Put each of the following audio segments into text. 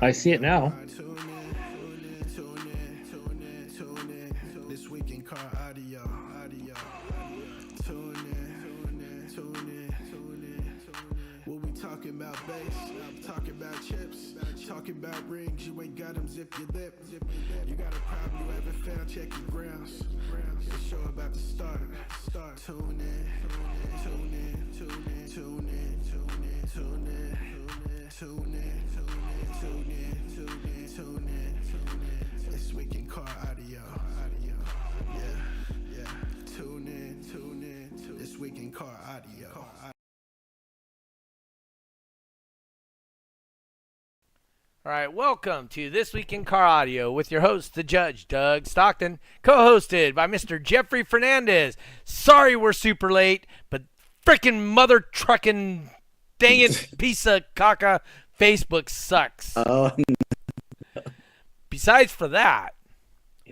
I see it now. This week in car audio. Tune in. What we talking about, bass? I'm talking about chips. Talking about rings. You ain't got them, zip your lip. You got a problem you haven't found, check your grounds. The show about to start. Tune in. This week in car audio. Yeah. Tune in. This week in car audio. All right, welcome to This Week in Car Audio with your host, the Judge, Doug Stockton, co-hosted by Mr. Jeffrey Fernandez. Sorry we're super late, but frickin' mother trucking dang it piece of caca Facebook sucks. Oh, Besides for that,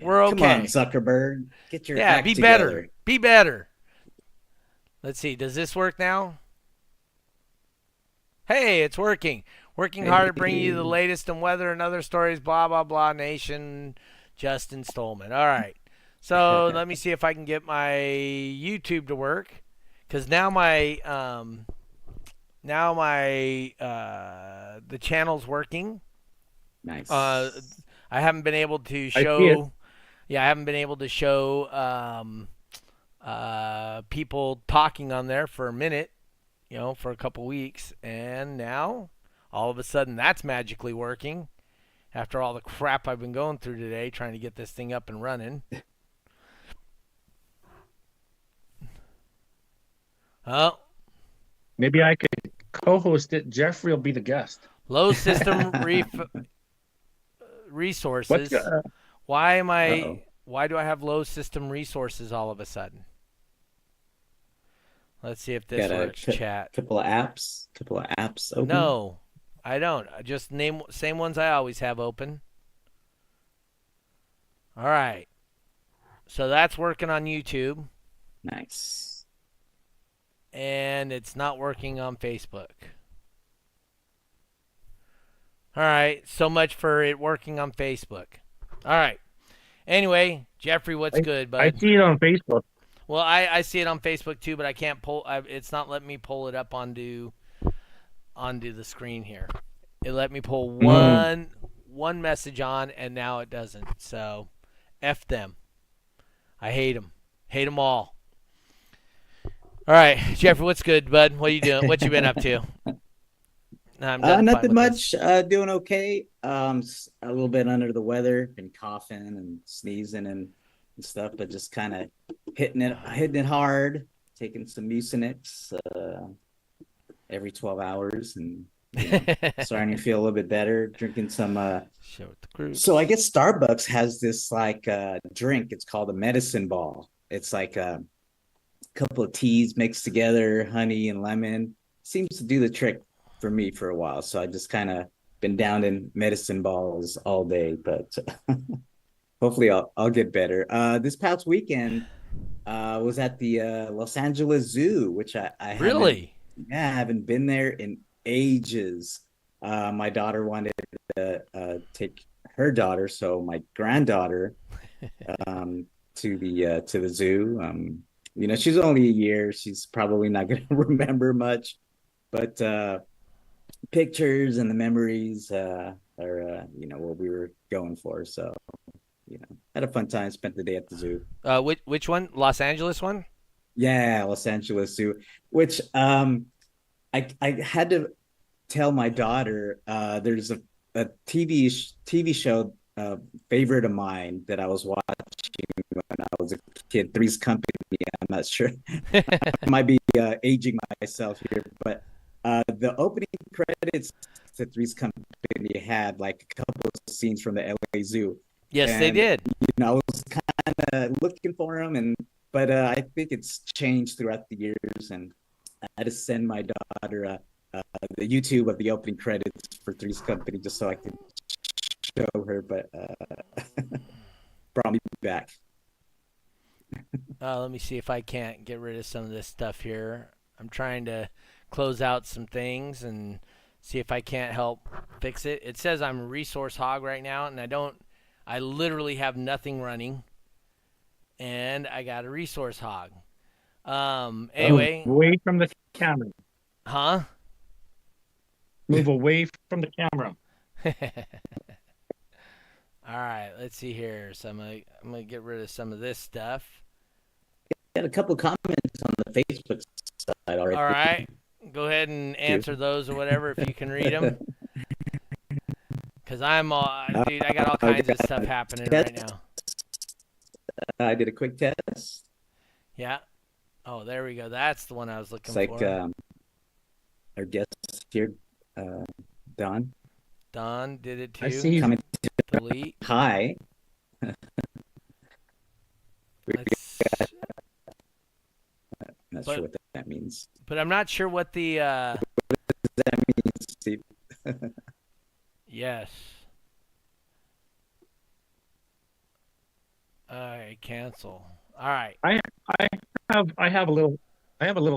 we're okay. Come on, Zuckerberg. Get your act be together. Be better. Let's see, does this work now? Hey, it's working. Working hard to bring you the latest in weather and other stories, blah, blah, blah, nation, Justin Stolman. All right. So let me see if I can get my YouTube to work. Because now the channel's working. Nice. I haven't been able to show. Yeah, I haven't been able to show people talking on there for a minute, for a couple weeks. And now, all of a sudden, that's magically working after all the crap I've been going through today trying to get this thing up and running. Oh. Maybe I could co-host it. Jeffrey will be the guest. Low system resources. Why do I have low system resources all of a sudden? Let's see if this works, chat. Couple of apps open. No, I don't. I just same ones I always have open. All right. So that's working on YouTube. Nice. And it's not working on Facebook. All right. So much for it working on Facebook. All right. Anyway, Jeffrey, what's good, bud? I see it on Facebook. Well, I see it on Facebook too, but I can't pull. It's not letting me pull it up onto the screen here. It let me pull one message on, and now it doesn't. So, F them. I hate them. Hate them all. All right, Jeffrey, what's good, bud? What are you doing? What you been up to? Nothing much. Doing okay. A little bit under the weather. Been coughing and sneezing and stuff, but just kind of hitting it hard. Taking some Mucinex every 12 hours and starting to feel a little bit better. Drinking some. So I guess Starbucks has this drink. It's called a medicine ball. It's like a couple of teas mixed together, honey and lemon. Seems to do the trick for me for a while. So I just kind of been down in medicine balls all day, but hopefully I'll get better. This past weekend was at the Los Angeles Zoo, which I really haven't been there in ages. My daughter wanted to take her daughter, so my granddaughter, to the zoo. She's only a year. She's probably not going to remember much, but pictures and the memories are what we were going for. So, had a fun time. Spent the day at the zoo. Which one? Los Angeles one? Yeah, Los Angeles Zoo. Which I had to tell my daughter. There's a TV show favorite of mine that I was watching when I was a kid. Three's Company. I'm not sure. I might be aging myself here, but the opening credits to Three's Company had like a couple of scenes from the LA Zoo. Yes, they did. I was kind of looking for them, but I think it's changed throughout the years, and I had to send my daughter the YouTube of the opening credits for Three's Company just so I could show her, but brought me back. Let me see if I can't get rid of some of this stuff here. I'm trying to close out some things and see if I can't help fix it. It says I'm a resource hog right now, and I literally have nothing running, and I got a resource hog. Anyway. Away from the camera. Huh? Move away from the camera. All right, let's see here. So I'm gonna get rid of some of this stuff. Got a couple comments on the Facebook side already. All right, go ahead and answer those or whatever if you can read them. Cause dude, I got all kinds of stuff happening right now. I did a quick test. Yeah. Oh, there we go. That's the one I was looking It's like for. our guest here, Don. Don did it too. I see. Comment Delete. hi. Not sure what that means. But I'm not sure what the. What does that mean, Steve? Yes. All right, cancel. All right. I have a little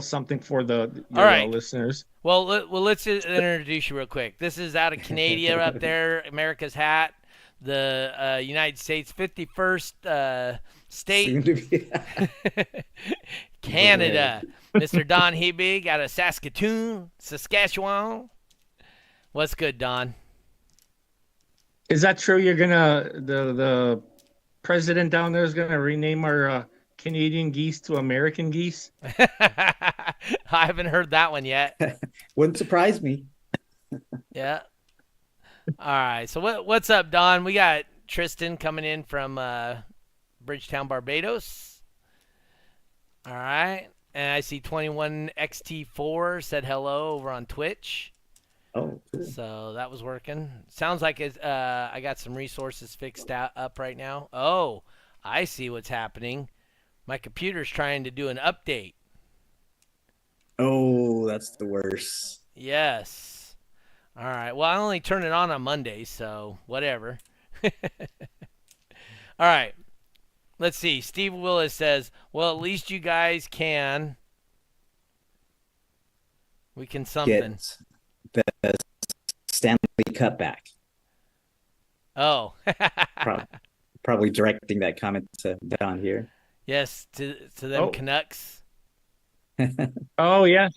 something for your All right. listeners. Well, let's introduce you real quick. This is out of Canada up there, America's hat, the United States 51st state, Canada. Mr. Don Hebig out of Saskatoon, Saskatchewan. What's good, Don? Is that true? You're gonna the president down there is gonna rename our Canadian geese to American geese? I haven't heard that one yet. Wouldn't surprise me. Yeah. All right. So what's up, Don? We got Tristan coming in from Bridgetown, Barbados. All right. And I see 21XT4 said hello over on Twitch. Oh, cool. So that was working. Sounds like I got some resources fixed up right now. Oh, I see what's happening. My computer's trying to do an update. Oh, that's the worst. Yes. All right. Well, I only turn it on Mondays, so whatever. All right. Let's see. Steve Willis says, well, at least you guys can. We can something. Get the Stanley Cup back. Oh. Probably directing that comment to Don here. Yes, to them Canucks. Oh, yes.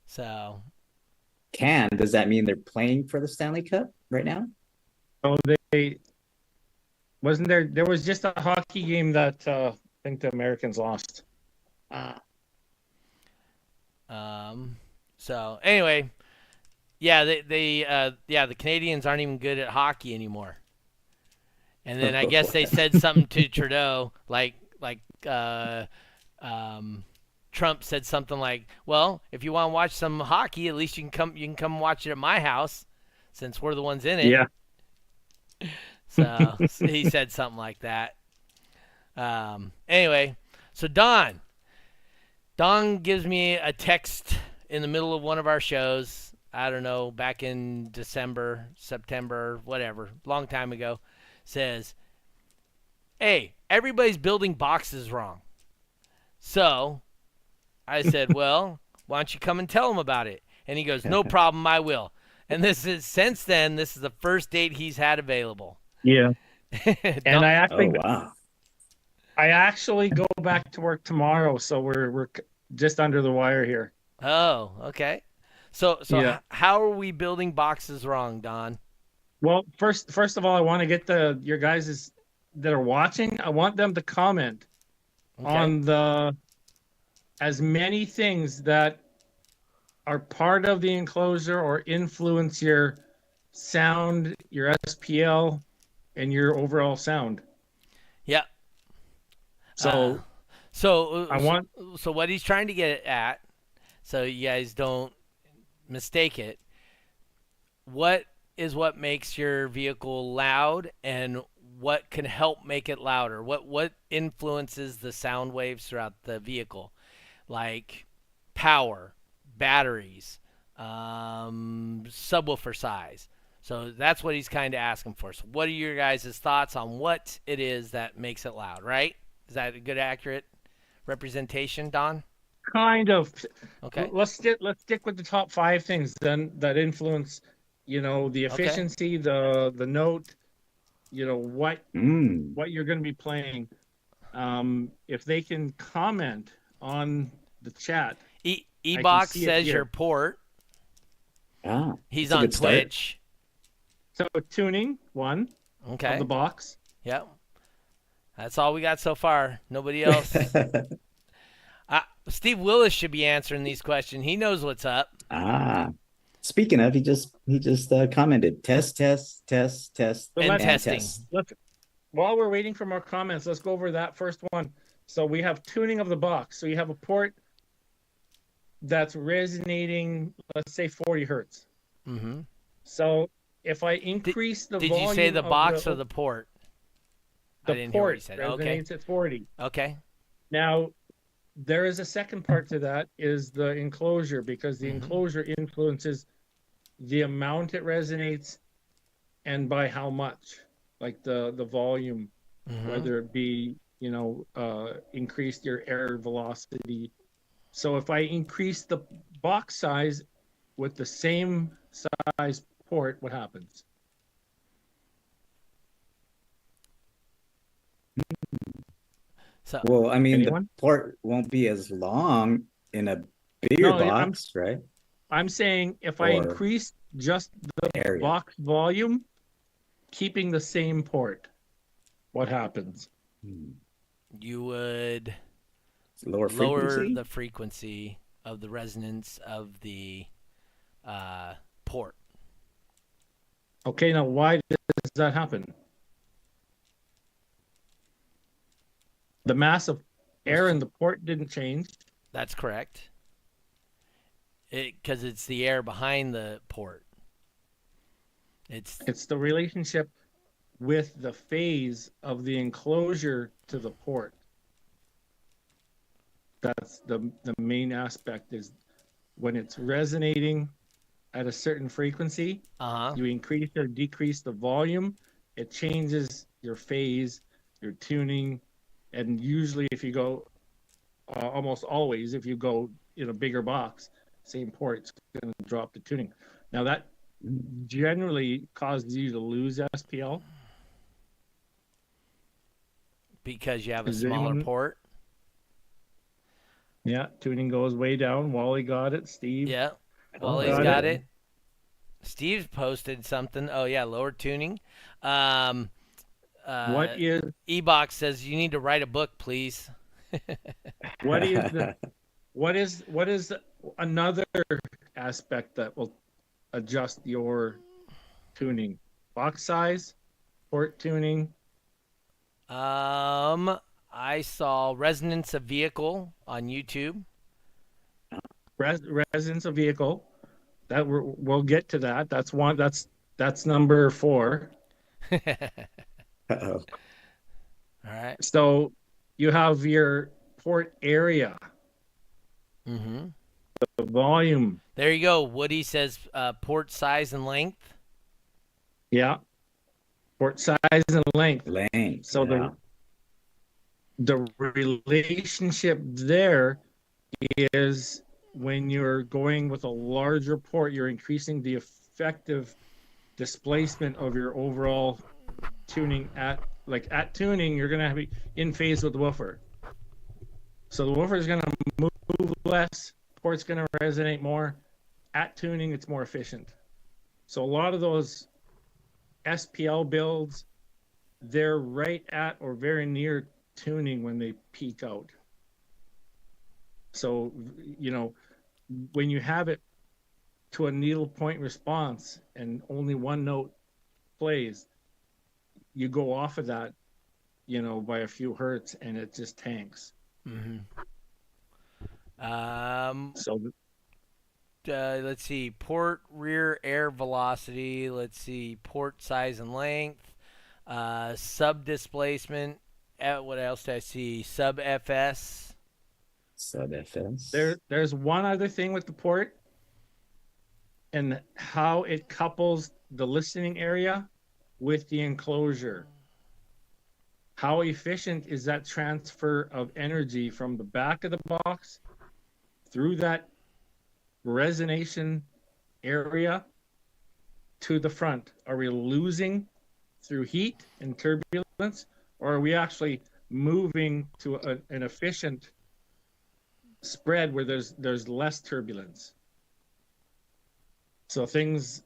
So. Does that mean they're playing for the Stanley Cup right now? Oh, wasn't there was just a hockey game that I think the Americans lost. So anyway, yeah, the Canadians aren't even good at hockey anymore. And then I guess they said something to Trudeau, like Trump said something like, "Well, if you want to watch some hockey, at least you can come watch it at my house, since we're the ones in it." Yeah. So he said something like that. Anyway, so Don gives me a text in the middle of one of our shows. I don't know, back in December, September, whatever, long time ago. Says, hey, everybody's building boxes wrong. So I said, well, why don't you come and tell them about it? And he goes, no problem, I will. And since then, this is the first date he's had available. Yeah. And wow. I actually go back to work tomorrow, so we're just under the wire here. Oh, okay. So yeah. How are we building boxes wrong, Don? Well, first of all, I want to get your guys that are watching. I want them to comment on as many things that are part of the enclosure or influence your sound, your SPL, and your overall sound. Yeah. So So what he's trying to get at, so you guys don't mistake it, what makes your vehicle loud, and what can help make it louder? What influences the sound waves throughout the vehicle? Like power, batteries, subwoofer size. So that's what he's kind of asking for. So what are your guys' thoughts on what it is that makes it loud, right? Is that a good, accurate representation, Don? kind of. Okay. Let's stick with the top 5 things then that influence, the efficiency, the note, what you're going to be playing. If they can comment on the chat, I can Ebox see it says your here. port. He's that's a on good start. Twitch. So tuning one of Okay. the box. Yep. That's all we got so far. Nobody else. Steve Willis should be answering these questions. He knows what's up. Speaking of, he just commented test, test, test, test, So And testing. test. While we're waiting for more comments, let's go over that first one. So we have tuning of the box. So you have a port that's resonating, let's say 40 hertz. Mm-hmm. So if I increase the volume, did you say the box or the port? I The didn't hear what port you said. resonates at 40. Okay. Now, there is a second part to that, is the enclosure, because the enclosure influences the amount it resonates and by how much, like the volume, whether it be, increased your air velocity. So if I increase the box size with the same size port, what happens? So, Well, I mean, Anyone? the port won't be as long in a bigger box, right? I'm saying if I increase just the area. box volume, keeping the same port, what happens? You would lower the frequency of the resonance of the port. Okay, now why does that happen? The mass of air in the port didn't change. That's correct. Because it's the air behind the port. It's the relationship with the phase of the enclosure to the port. That's the main aspect, is when it's resonating at a certain frequency, you increase or decrease the volume, it changes your phase, your tuning, and usually if you go, almost always, if you go in a bigger box, same port, it's going to drop the tuning. Now that generally causes you to lose SPL. Because you have a smaller port? Yeah, tuning goes way down. Wally got it. Steve. Yeah, Wally's got it. Steve's posted something. Oh, yeah, lower tuning. What is... Ebox says you need to write a book, please. What is another aspect that will adjust your tuning? Box size, port tuning. I saw resonance of vehicle on YouTube. Resonance of vehicle. That we'll get to that. That's one. That's number 4. All right. So you have your port area. The volume. There you go. Woody says port size and length. Yeah. Port size and length. So the relationship there is when you're going with a larger port, you're increasing the effective displacement of your overall tuning at tuning, you're going to be in phase with the woofer. So the woofer is going to move less, port's going to resonate more. At tuning, it's more efficient. So a lot of those SPL builds, they're right at or very near tuning when they peak out. So, when you have it to a needle point response and only one note plays, you go off of that, by a few hertz, and it just tanks. Let's see, port rear air velocity. Let's see, port size and length. Sub displacement. What else did I see? Sub FS. Sub FS. There's one other thing with the port and how it couples the listening area with the enclosure. How efficient is that transfer of energy from the back of the box through that resonation area to the front? Are we losing through heat and turbulence, or are we actually moving to an efficient spread where there's less turbulence? So things,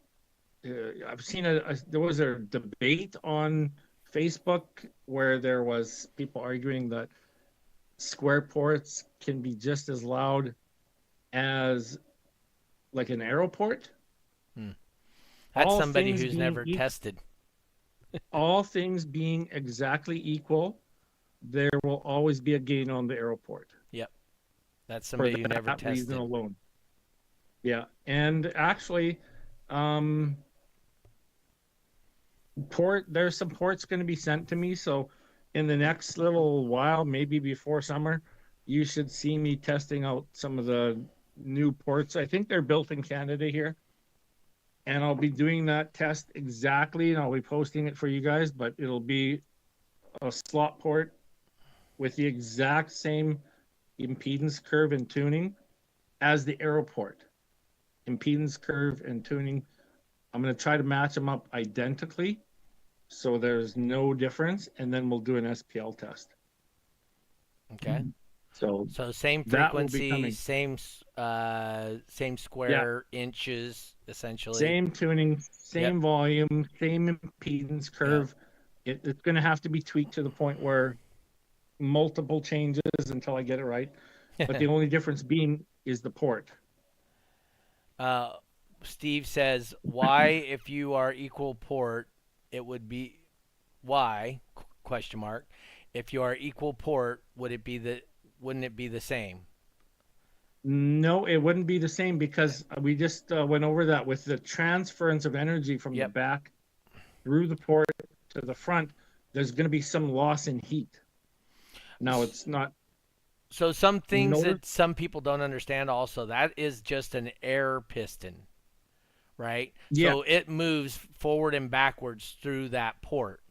I've seen there was a debate on Facebook where there was people arguing that square ports can be just as loud as like an arrow port. That's All somebody things who's being never tested. all things being exactly equal, there will always be a gain on the arrow port. Yep. That's For somebody who never that reason tested. alone. Yeah, and actually, there's some ports going to be sent to me. So in the next little while, maybe before summer, you should see me testing out some of the new ports. I think they're built in Canada here. And I'll be doing that test exactly, and I'll be posting it for you guys, but it'll be a slot port with the exact same impedance curve and tuning as the arrow port. Impedance curve and tuning, I'm going to try to match them up identically so there's no difference, and then we'll do an SPL test. Okay. So same that will be frequency, coming. same square inches, essentially. Same tuning, same volume, same impedance curve. It's going to have to be tweaked to the point where multiple changes until I get it right. But the only difference being is the port. Steve says, "Why, if you are equal port, it would be why ? If you are equal port, wouldn't it be the same?" No, it wouldn't be the same because we just went over that with the transference of energy from the back through the port to the front. There's going to be some loss in heat. Now it's not. So some things that some people don't understand also, that is just an air piston, right? Yeah. So it moves forward and backwards through that port.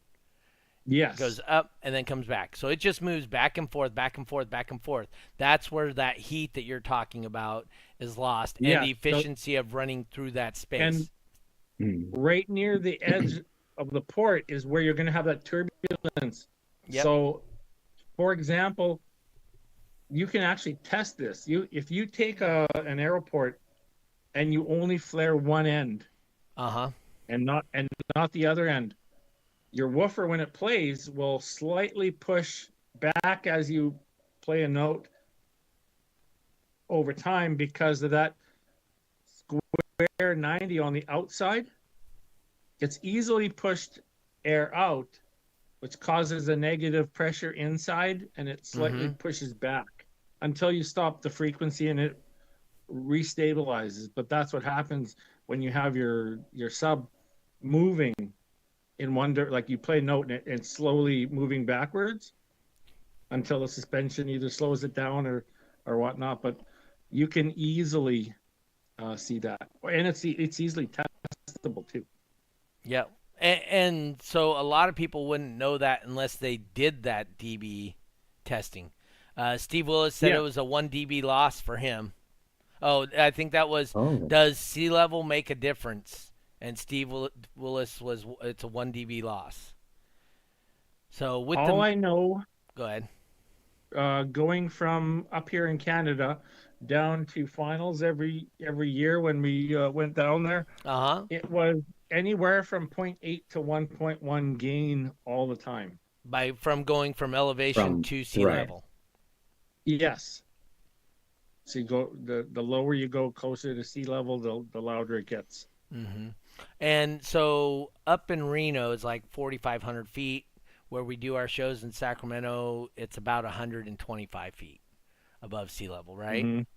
Yes. It goes up and then comes back. So it just moves back and forth, back and forth, back and forth. That's where that heat that you're talking about is lost, and the efficiency of running through that space. And right near the edge of the port is where you're going to have that turbulence. Yep. So, for example, you can actually test this. If you take an arrow port and you only flare one end, and not the other end, your woofer, when it plays, will slightly push back as you play a note over time because of that square 90 on the outside. It's easily pushed air out, which causes a negative pressure inside, and it slightly pushes back until you stop the frequency and it restabilizes. But that's what happens when you have your sub moving in one like you play a note and it's slowly moving backwards until the suspension either slows it down or whatnot. But you can easily see that, and it's easily testable too. Yeah, and so a lot of people wouldn't know that unless they did that dB testing. Steve Willis said it was a 1 dB loss for him. Oh, I think that was, does sea level make a difference? And Steve Willis was, it's a 1 dB loss. So with I know, go ahead. Going from up here in Canada down to finals every year when we went down there, it was anywhere from 0.8 to 1.1 gain all the time. From going from elevation to sea level. Yes. So you go the lower you go closer to sea level, the louder it gets. And so up in Reno is like 4,500 feet. Where we do our shows in Sacramento, it's about 125 feet above sea level, right?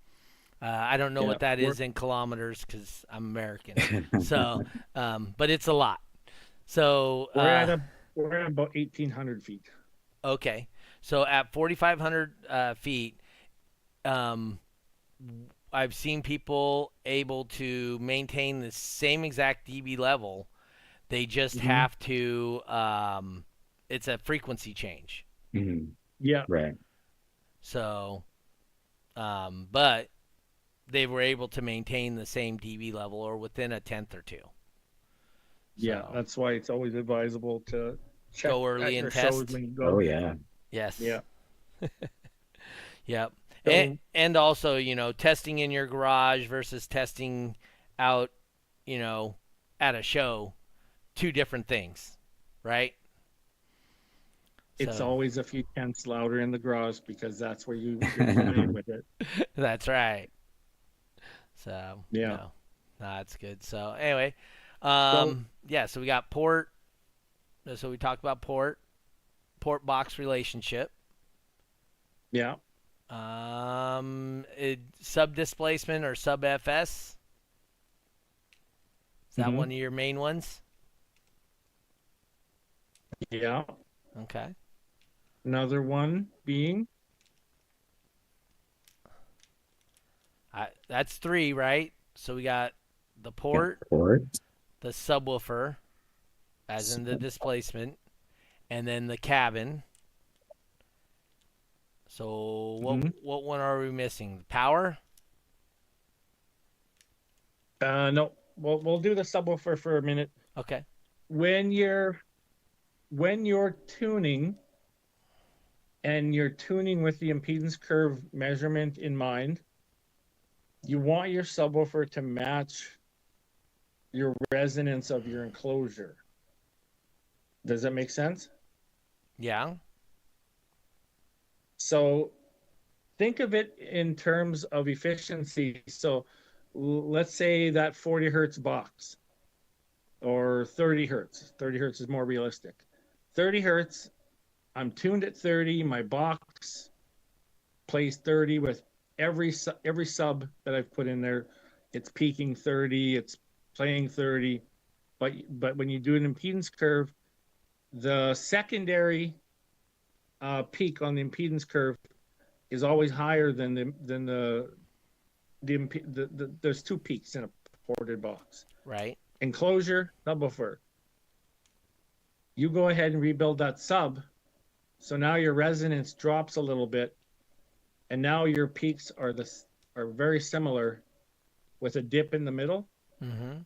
I don't know what that is in kilometers because I'm American. So, but it's a lot. So we're at about 1,800 feet. Okay, so at 4,500 feet, I've seen people able to maintain the same exact dB level. They just have to. It's a frequency change. Yeah. Right. So, but they were able to maintain the same dB level or within a tenth or two. Yeah, So, that's why it's always advisable to check go at early your and shows test. when you go. Oh yeah. Yes. Yeah. Yep. So And also, testing in your garage versus testing out, at a show, two different things, right? it's So always a few tenths louder in the garage because that's where you're playing with it. that's right. So Yeah. no, that's good. So anyway, So yeah. So we got port. So we talked about port box relationship. yeah. Sub displacement or sub FS. Is that Mhm. one of your main ones? Yeah. Okay. Another one being That's three, right? So we got the Got port, port. the subwoofer, as in the displacement, and then the cabin. So Mhm. what one are we missing? Power? No. We'll do the subwoofer for a minute. Okay. When you're tuning and you're tuning with the impedance curve measurement in mind, you want your subwoofer to match your resonance of your enclosure. Does that make sense? Yeah. So think of it in terms of efficiency. So let's say that 40 hertz box or 30 hertz. 30 hertz is more realistic. 30 hertz, I'm tuned at 30. My box plays 30 with every sub that I've put in there. It's peaking 30, it's playing 30. But when you do an impedance curve, the secondary peak on the impedance curve is always higher than there's two peaks in a ported box. Right. Enclosure, subwoofer. You go ahead and rebuild that sub, so now your resonance drops a little bit, and now your peaks are very similar, with a dip in the middle. Mm-hmm.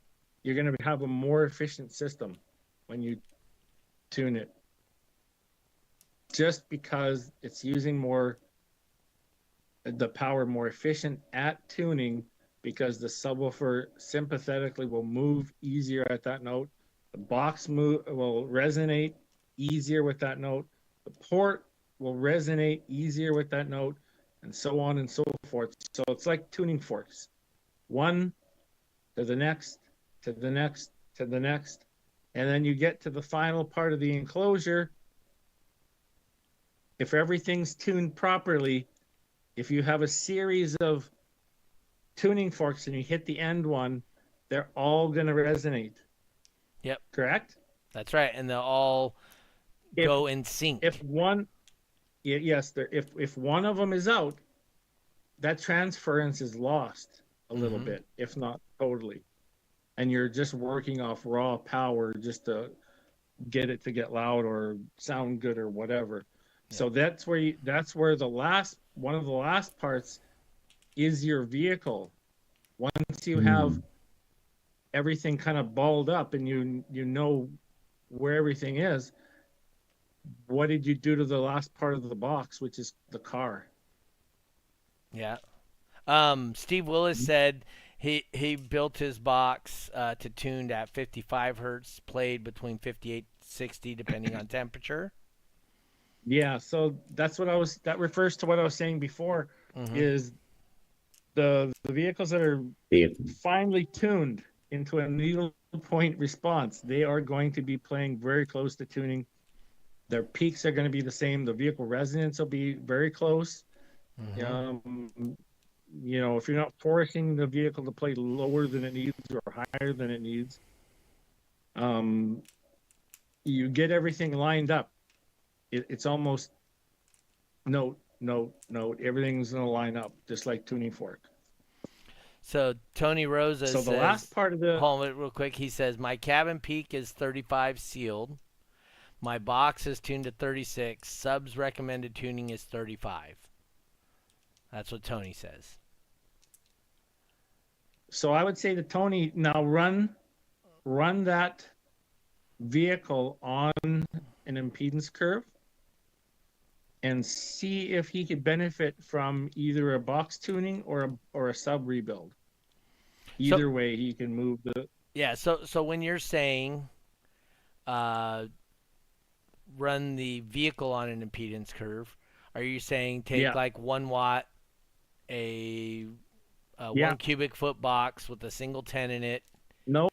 You're going to have a more efficient system when you tune it, just because it's using the power more efficient at tuning, because the subwoofer sympathetically will move easier at that note. The box will resonate easier with that note. The port will resonate easier with that note, and so on and so forth. So it's like tuning forks. One to the next, to the next, to the next. And then you get to the final part of the enclosure. If everything's tuned properly, if you have a series of tuning forks and you hit the end one, they're all going to resonate. Yep. Correct? That's right. And they'll all go in sync. If one, yes, if one of them is out, that transference is lost a little bit, if not totally. And you're just working off raw power just to get it to get loud or sound good or whatever. Yeah. So that's where one of the last parts is your vehicle. Once you have everything kind of balled up and you know where everything is, what did you do to the last part of the box, which is the car? Yeah. Steve Willis said he built his box to tuned at 55 hertz, played between 58 60 depending on temperature. Yeah, so that refers to what I was saying before, is the vehicles that are finely tuned into a needle point response, they are going to be playing very close to tuning. Their peaks are going to be the same. The vehicle resonance will be very close. If you're not forcing the vehicle to play lower than it needs or higher than it needs, you get everything lined up. It's almost note. Everything's going to line up just like tuning fork. So Tony Rosa says, the last part of hold on real quick. He says, my cabin peak is 35 sealed. My box is tuned to 36. Sub's recommended tuning is 35. That's what Tony says. So I would say to Tony, now run that vehicle on an impedance curve and see if he could benefit from either a box tuning or a sub rebuild. Either way, he can move the. Yeah. So when you're saying, run the vehicle on an impedance curve, are you saying take like 1 watt, a 1 cubic foot box with a single 10 in it? No.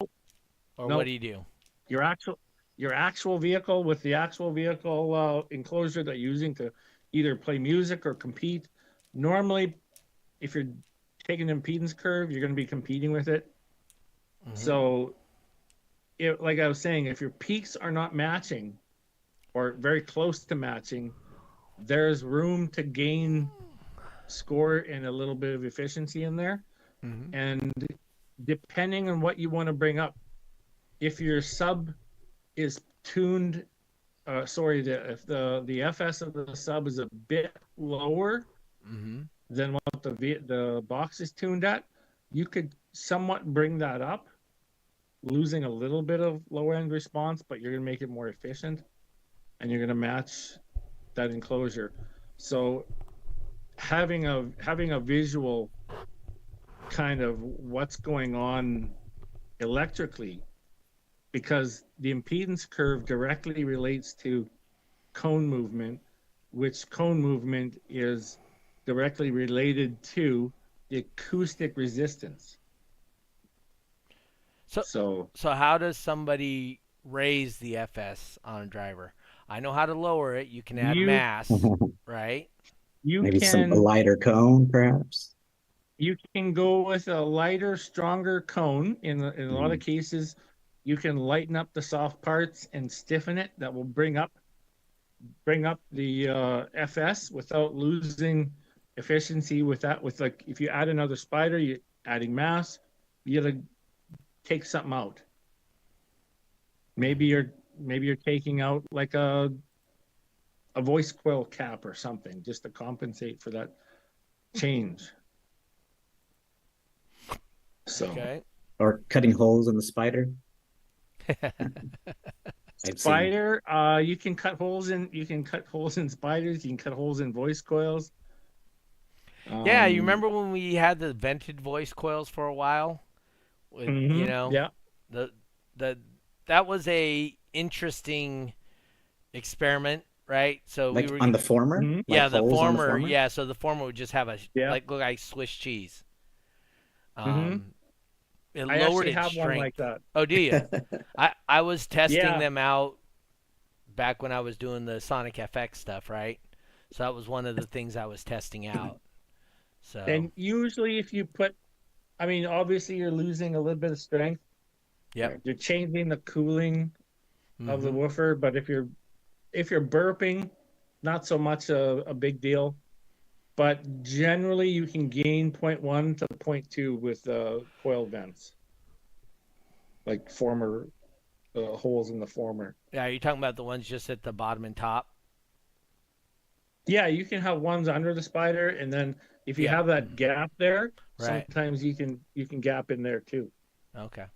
Or what do you do? Your actual vehicle with the actual vehicle enclosure that you're using to either play music or compete. Normally, if you're taking an impedance curve, you're going to be competing with it. Mm-hmm. So, like I was saying, if your peaks are not matching or very close to matching, there's room to gain score and a little bit of efficiency in there. Mm-hmm. And depending on what you want to bring up, if your sub is tuned, if the FS of the sub is a bit lower than what the box is tuned at, you could somewhat bring that up, losing a little bit of low end response, but you're going to make it more efficient, and you're going to match that enclosure. So having a visual kind of what's going on electrically, because the impedance curve directly relates to cone movement, which cone movement is directly related to the acoustic resistance. So how does somebody raise the FS on a driver? I know how to lower it. You can add mass, right? Maybe some lighter cone, perhaps. You can go with a lighter, stronger cone. In a lot of cases, you can lighten up the soft parts and stiffen it. That will bring up the FS without losing efficiency with that. With like, if you add another spider, you're adding mass, you gotta take something out. Maybe you're taking out like a voice coil cap or something just to compensate for that change. So, or cutting holes in the spider. Spider, you can cut holes in spiders. You can cut holes in voice coils. Yeah, you remember when we had the vented voice coils for a while? With, you know, that was a interesting experiment, right? So like we were on the former, yeah, the former, yeah. So the former would just have a look like Swiss cheese. It lowered its strength. One like that. Oh, do you? I was testing them out back when I was doing the Sonic FX stuff, right? So that was one of the things I was testing out. So and usually, if you put, I mean, obviously you're losing a little bit of strength. Yeah. You're changing the cooling of the woofer, but if you're burping, not so much a big deal. But generally, you can gain 0.1 to 0.2 with coil vents, like former holes in the former. Yeah, are you talking about the ones just at the bottom and top? Yeah, you can have ones under the spider, and then if you have that gap there, sometimes you can gap in there too. Okay.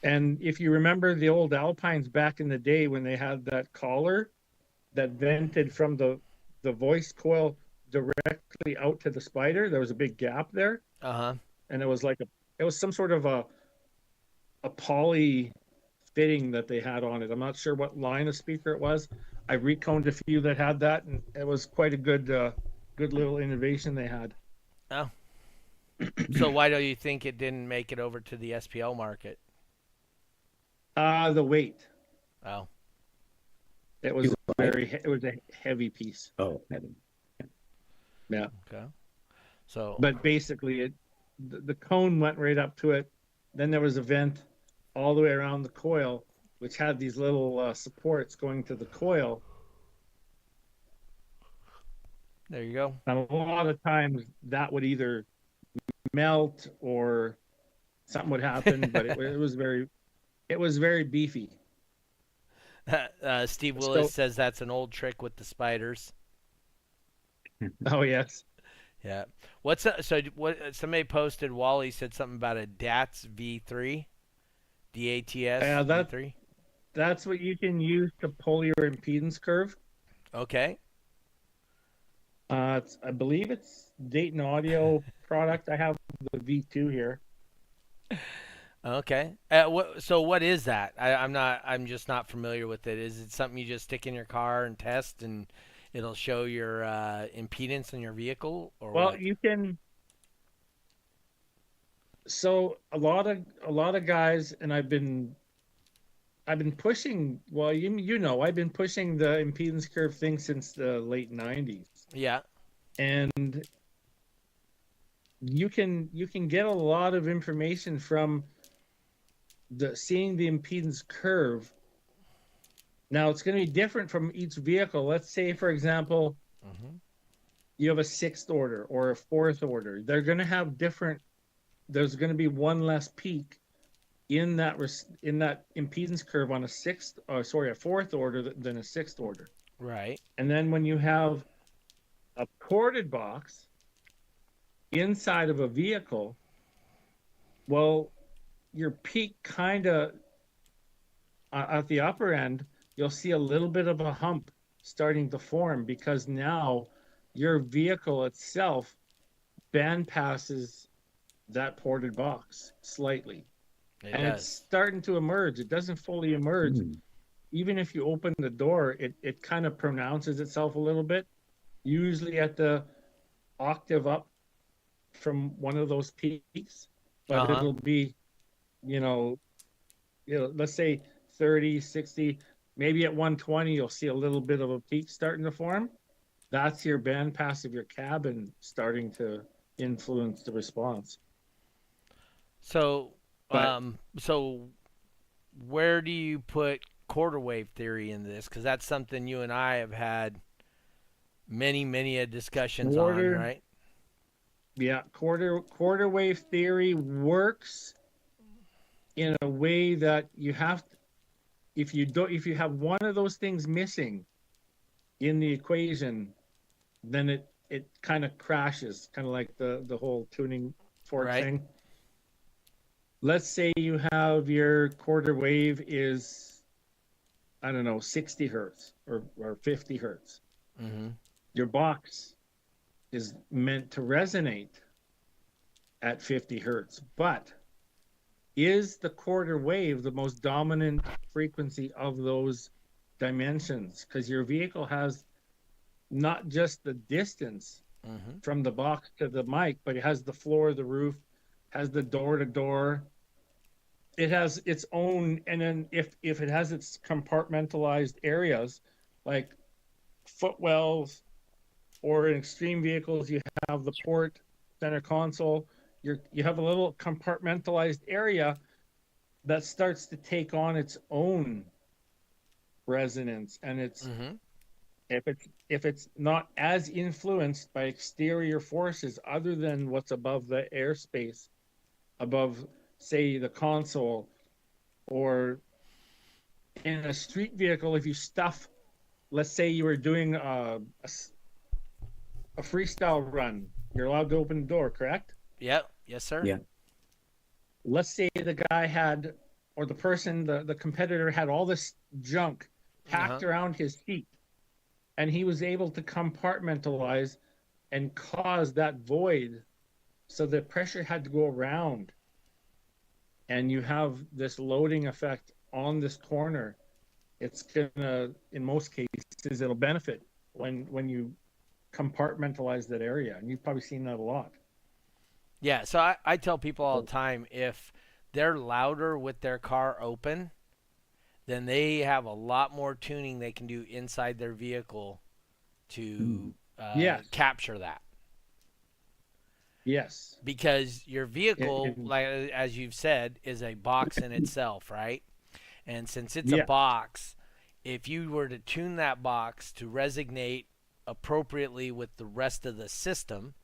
And if you remember the old Alpines back in the day when they had that collar that vented from the voice coil directly out to the spider, there was a big gap there. And it was like it was some sort of a poly fitting that they had on it. I'm not sure what line of speaker it was. I reconed a few that had that, and it was quite a good little innovation they had. Oh. So why do you think it didn't make it over to the SPL market? The weight. Oh. It was a heavy piece. Oh, heavy. Yeah. Okay. So. But basically, the cone went right up to it. Then there was a vent all the way around the coil, which had these little supports going to the coil. There you go. And a lot of times that would either melt or something would happen, but it was very beefy. Steve Willis says that's an old trick with the spiders. Oh yes. Yeah. What somebody posted, Wally said something about a DATS V3, DATS That V3. that's what you can use to pull your impedance curve. Okay. I believe it's Dayton Audio product. I have the V2 here. Okay. What is that? I'm just not familiar with it. Is it something you just stick in your car and test and it'll show your impedance in your vehicle or Well, what? you can. So a lot of guys, and I've been pushing. Well, I've been pushing the impedance curve thing since the late '90s, Yeah. and you can get a lot of information from seeing the impedance curve. Now it's going to be different from each vehicle. Let's say, for example, Mhm. you have a sixth order or a fourth order. They're going to have different. There's going to be one less peak in that impedance curve on a fourth order than a sixth order. Right. And then when you have a corded box inside of a vehicle, well, your peak kind of at the upper end, you'll see a little bit of a hump starting to form because now your vehicle itself band passes that ported box slightly. It And it's does. starting to emerge. It doesn't fully emerge. Hmm. Even if you open the door, it kind of pronounces itself a little bit, usually at the octave up from one of those peaks, but Uh-huh. it'll be, you know, let's say 30, 60, maybe at 120, you'll see a little bit of a peak starting to form. That's your bandpass of your cabin starting to influence the response. So, But so where do you put quarter wave theory in this? Because that's something you and I have had many discussions on, quarter, right? yeah, quarter wave theory works in a way that you have to, if you have one of those things missing in the equation, then it kind of crashes, kind of like the whole tuning fork Right. thing. Let's say you have your quarter wave is, I don't know, 60 hertz or 50 hertz. Mm-hmm. Your box is meant to resonate at 50 hertz, but is the quarter wave the most dominant frequency of those dimensions? Because your vehicle has not just the distance Mm-hmm. from the box to the mic, but it has the floor, the roof, has the door to door. It has its own, and then if it has its compartmentalized areas, like footwells, or in extreme vehicles, you have the port, center console. You have a little compartmentalized area that starts to take on its own resonance, and Mm-hmm. if it's not as influenced by exterior forces other than what's above the airspace, above, say, the console, or in a street vehicle, if you stuff, let's say you were doing a freestyle run, you're allowed to open the door, correct? Yep. Yes, sir. Yeah. Let's say the guy had, or the person, the competitor had all this junk Uh-huh. packed around his feet, and he was able to compartmentalize and cause that void, so the pressure had to go around, and you have this loading effect on this corner. It's gonna, in most cases, it'll benefit when you compartmentalize that area, and you've probably seen that a lot. Yeah. So I tell people all the time if they're louder with their car open, then they have a lot more tuning they can do inside their vehicle Hmm. to Yes, capture that. yes. Because your vehicle, It, like as you've said, is a box in itself, right? And since it's a yeah, box, if you were to tune that box to resonate appropriately with the rest of the system,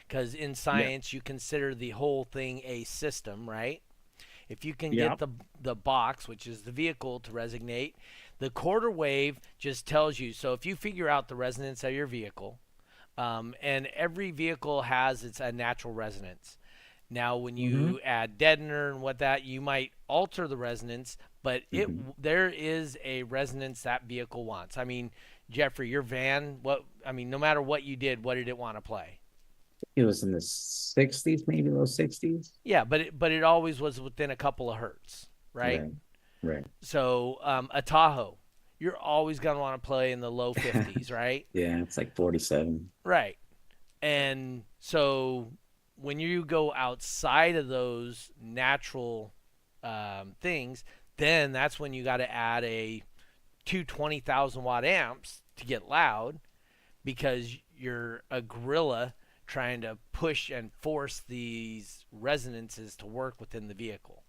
because in yeah, science you consider the whole thing a system, right? If you can yeah, get the box, which is the vehicle, to resonate, the quarter wave just tells you. So if you figure out the resonance of your vehicle, And every vehicle has its a natural resonance. Now, when Mm-hmm. you add deadener and what that, you might alter the resonance, but Mhm. there is a resonance that vehicle wants. I mean, Jeffrey, your van, no matter what you did, what did it want to play? It was in the 60s, maybe low 60s. Yeah, but it always was within a couple of hertz, right? Right. Right. So a Tahoe, you're always gonna want to play in the low 50s, right? Yeah, it's like 47. Right. And so when you go outside of those natural things, then that's when you got to add two 20,000 watt amps to get loud because you're a gorilla trying to push and force these resonances to work within the vehicle.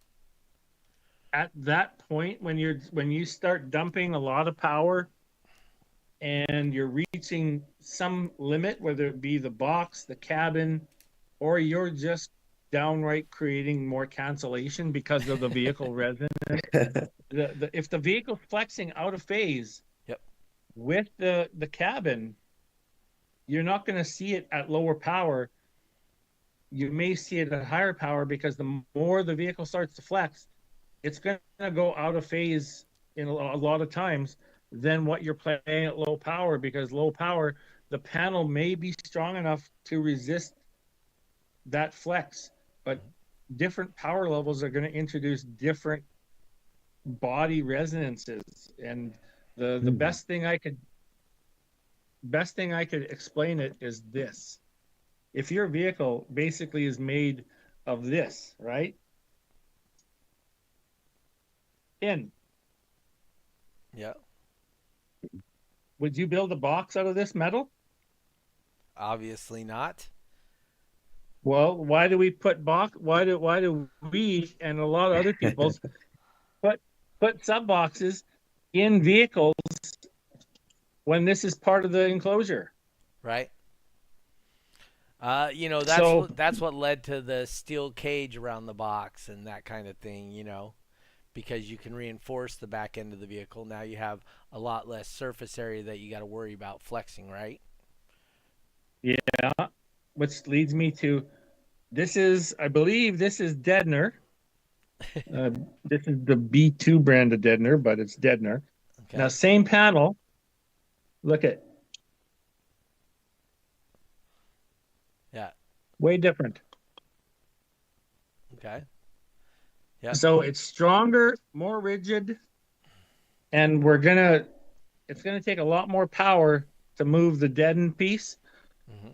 At that point, when you start dumping a lot of power and you're reaching some limit, whether it be the box, the cabin, or you're just downright creating more cancellation because of the vehicle resonance. If the vehicle's flexing out of phase Yep. with the cabin, you're not going to see it at lower power. You may see it at higher power because the more the vehicle starts to flex, it's going to go out of phase in a lot of times than what you're playing at low power, because low power, the panel may be strong enough to resist that flex, but different power levels are going to introduce different body resonances. And the best thing I could explain it is this: if your vehicle basically is made of this, right? In Yeah. Would you build a box out of this metal? Obviously not. Well, why do we put box? Why do we and a lot of other people's put sub boxes in vehicles when this is part of the enclosure? Right. So That's what led to the steel cage around the box and that kind of thing. Because you can reinforce the back end of the vehicle. Now you have a lot less surface area that you got to worry about flexing, right? yeah, which leads me to I believe this is Deadner. Uh, this is the B2 brand of Deadner, but it's Deadner. Now, Okay. same panel. Look at Yeah. way different. Okay. Yep. So it's stronger, more rigid, and it's gonna take a lot more power to move the deadened piece, Mm-hmm.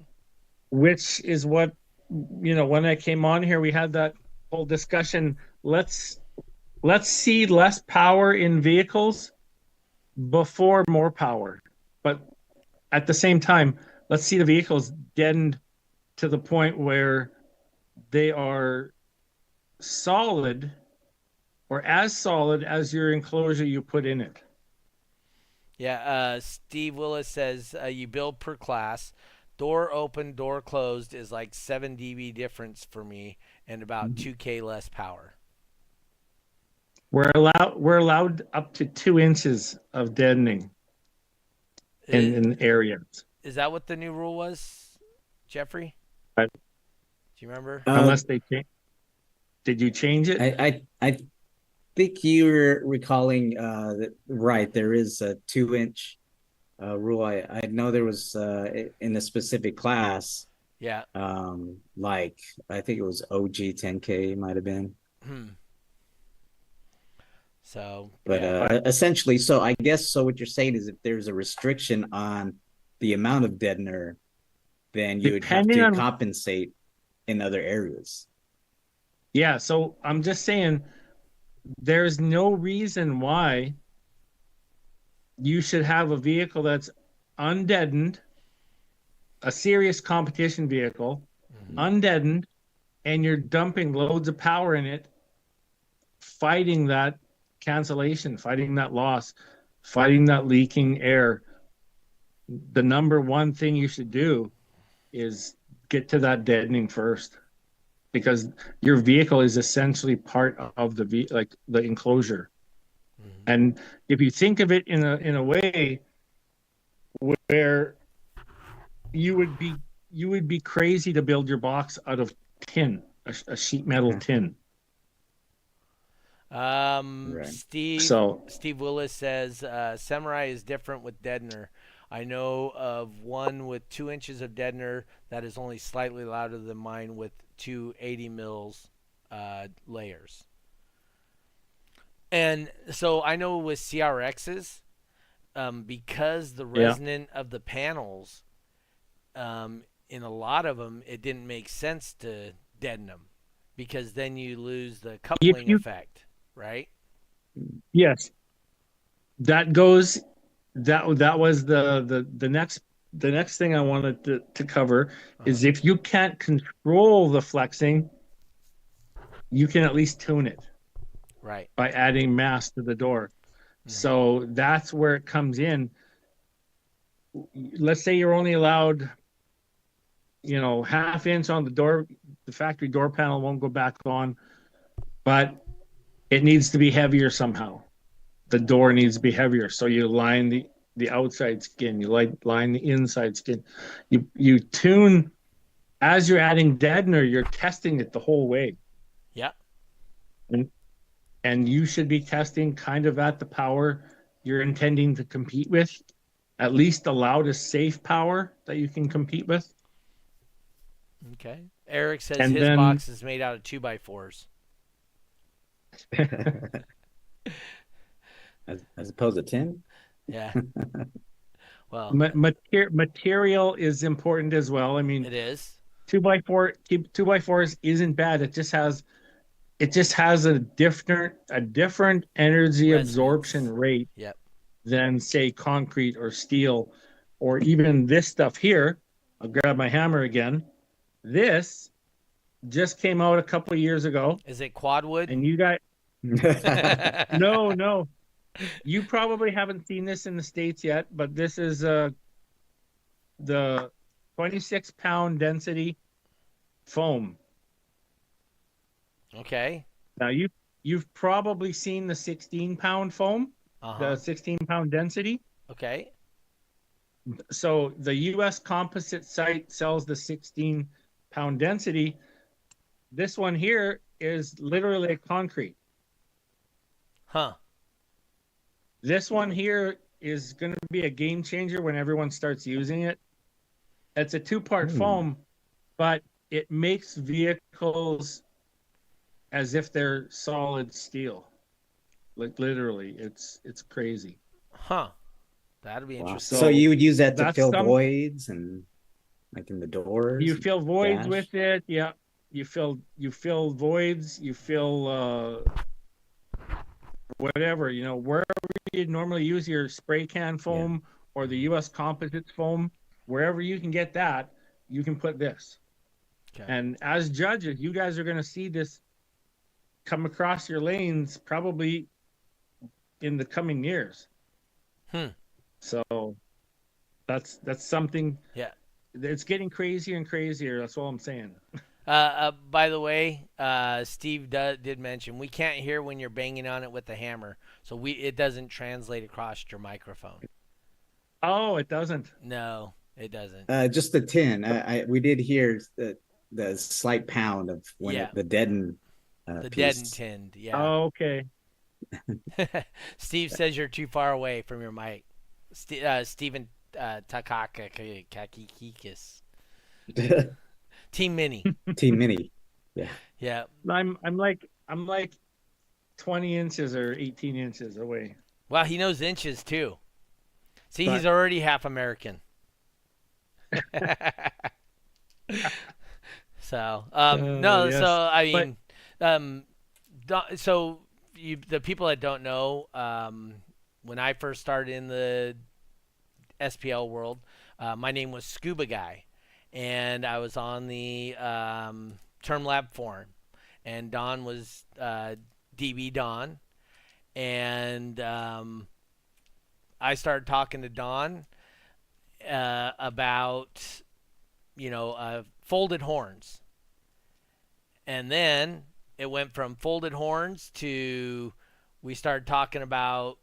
which is what, when I came on here, we had that whole discussion. Let's see less power in vehicles before more power. But at the same time, let's see the vehicles deadened to the point where they are solid, or as solid as your enclosure you put in it. Yeah. Steve Willis says you build per class. Door open, door closed is like 7 dB difference for me and about 2K less power. We're allowed up to 2 inches of deadening in areas. Is that what the new rule was, Jeffrey? But Do you remember? unless they change, did you change it? I think you're recalling that, right. There is a 2-inch rule. I know there was in a specific class, Yeah. like I think it was OG 10K might have been. So, But yeah. essentially, so I guess so. What you're saying is if there's a restriction on the amount of deadener, then you would have Depending to on, compensate in other areas. yeah, so I'm just saying there's no reason why you should have a vehicle that's undeadened, a serious competition vehicle, undeadened, and you're dumping loads of power in it, fighting that cancellation, fighting that loss, fighting that leaking air. The number one thing you should do is get to that deadening first, because your vehicle is essentially part of like the enclosure. And if you think of it in a way where you would be crazy to build your box out of tin, a sheet metal tin. Right. So Steve Willis says Samurai is different with deadener. I know of one with 2 inches of deadener that is only slightly louder than mine with two 80 mils layers. And so I know with CRXs, because the yeah, resonant of the panels, in a lot of them, it didn't make sense to deaden them because then you lose the if coupling you effect, right? yes, that goes that was the next thing I wanted to cover Uh-huh. is if you can't control the flexing, you can at least tune it Right. by adding mass to the door. Mm-hmm. So that's where it comes in. Let's say you're only allowed, half inch on the door. The factory door panel won't go back on, but it needs to be heavier somehow. The door needs to be heavier. So you line the outside skin, you line the inside skin. You tune as you're adding deadener, you're testing it the whole way. Yeah. And and you should be testing kind of at the power you're intending to compete with, at least the loudest safe power that you can compete with. Okay. Eric says And his then box is made out of 2x4s. As opposed to tin. Yeah. Well, material is important as well. I mean, it is. 2x4s isn't bad. It just has a different energy absorption Resonance. rate Yep. than say concrete or steel or even this stuff here. I'll grab my hammer again. This just came out a couple of years ago, Is it quadwood? and you got no. You probably haven't seen this in the States yet, but this is the 26-pound density foam. Okay. Now you've probably seen the 16-pound foam, the Uh-huh. 16-pound density. Okay. So the US composite site sells the 16-pound density. This one here is literally concrete. Huh. This one here is going to be a game changer when everyone starts using it. It's a two-part foam, but it makes vehicles as if they're solid steel. Like literally, it's crazy. Huh. That'd be Wow. interesting. So you would use that to That's fill some voids and like in the doors, you fill voids dash? with it. Yeah, you fill voids. You fill whatever wherever you normally use your spray can foam or the U.S. composites foam. Wherever you can get that, you can put this. Okay. And as judges, you guys are going to see this come across your lanes probably in the coming years. So that's something. Yeah. It's getting crazier and crazier. That's all I'm saying. By the way, Steve did mention we can't hear when you're banging on it with the hammer, so it doesn't translate across your microphone. Oh, it doesn't. No, it doesn't. Just the tin. We did hear the slight pound of when the deadened the piece. deadened tinned. Yeah. Oh, okay. Steve says you're too far away from your mic. Steven Takakakikis. Team Mini. Team Mini. Yeah. Yeah. I'm like 20 inches or 18 inches away. Well, he knows inches too. See, he's already half American. So, no, yes. So I mean, so the people that don't know, when I first started in the SPL world, my name was Scuba Guy, and I was on the Term Lab forum, and Don was DbDon, and I started talking to Don about folded horns, and then it went from folded horns to we started talking about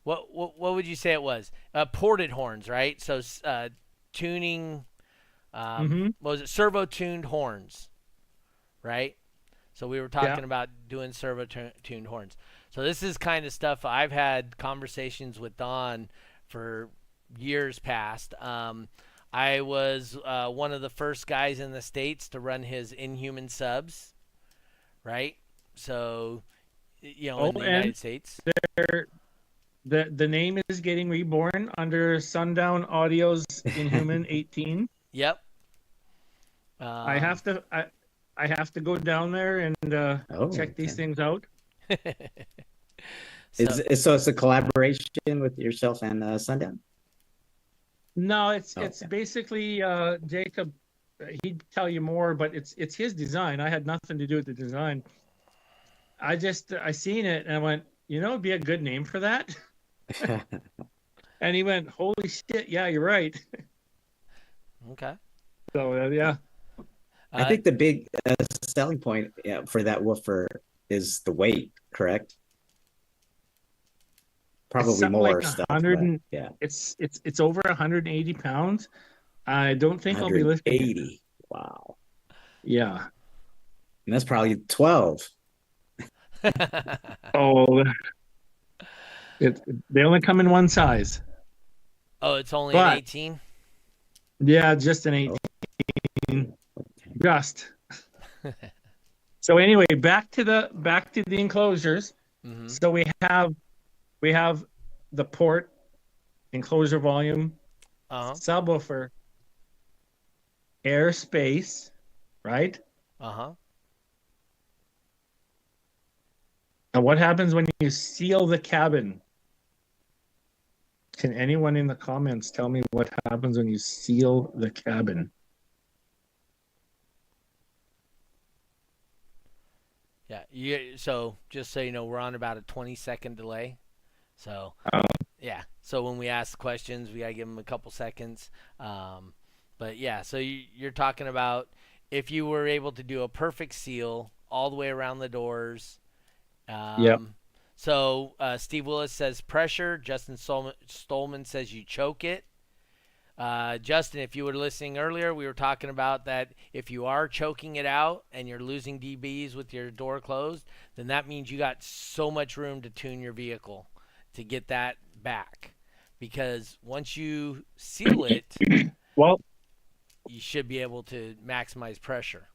what What would you say it was? Ported horns, right? So tuning. Mm-hmm. What was it? Servo tuned horns, right? So we were Yeah. talking about doing servo tuned horns. So this is kind of stuff I've had conversations with Don for years past. I was one of the first guys in the States to run his Inhuman subs, right? So, Oh, in the and United States. the name is getting reborn under Sundown Audio's Inhuman 18. Yep. I have to I have to go down there and Oh, check these okay. things out. So, So it's a collaboration with yourself and Sundown? No, it's Oh, it's okay. basically Jacob. He'd tell you more, but it's his design. I had nothing to do with the design. I seen it and I went, it'd be a good name for that. And he went, "Holy shit, yeah, you're right." okay. So yeah, I think the big selling point for that woofer is the weight, correct? it's Probably something like more stuff, 100 but and yeah, it's over 180 pounds. I don't think I'll be lifting it. 180. Wow. Yeah. And that's probably 12. Oh, they only come in one size, Oh, it's only an but 18? yeah, just an 18, just. So anyway, back to the enclosures. Mm-hmm. So we have the port, enclosure volume, Uh-huh. subwoofer, airspace, right? Uh-huh. And what happens when you seal the cabin? Can anyone in the comments tell me what happens when you seal the cabin? Yeah. So just so you know, we're on about a 20-second delay. So yeah. So when we ask questions, we gotta give them a couple seconds. But yeah. So you're talking about if you were able to do a perfect seal all the way around the doors. Yep. So Steve Willis says pressure. Justin Stolman says you choke it. Justin, if you were listening earlier, we were talking about that if you are choking it out and you're losing dBs with your door closed, then that means you got so much room to tune your vehicle to get that back. Because once you seal it, Well, you should be able to maximize pressure.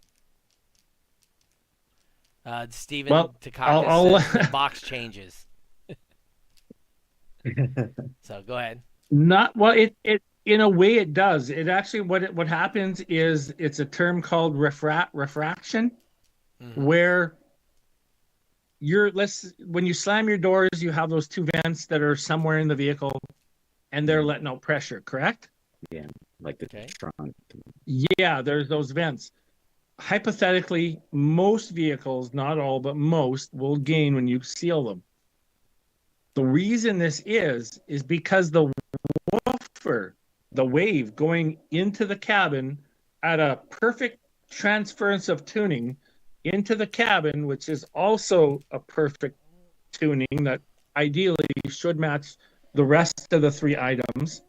Steven I'll Takakis says the box changes. So go ahead. not well. It in a way it does. It actually what happens is it's a term called refraction, Mm-hmm. where when you slam your doors, you have those two vents that are somewhere in the vehicle, and they're letting out pressure. Correct? Yeah, like the Okay. trunk. Yeah, there's those vents. Hypothetically, most vehicles, not all, but most, will gain when you seal them. The reason this is because the woofer, the wave going into the cabin at a perfect transference of tuning into the cabin, which is also a perfect tuning that ideally should match the rest of the three items.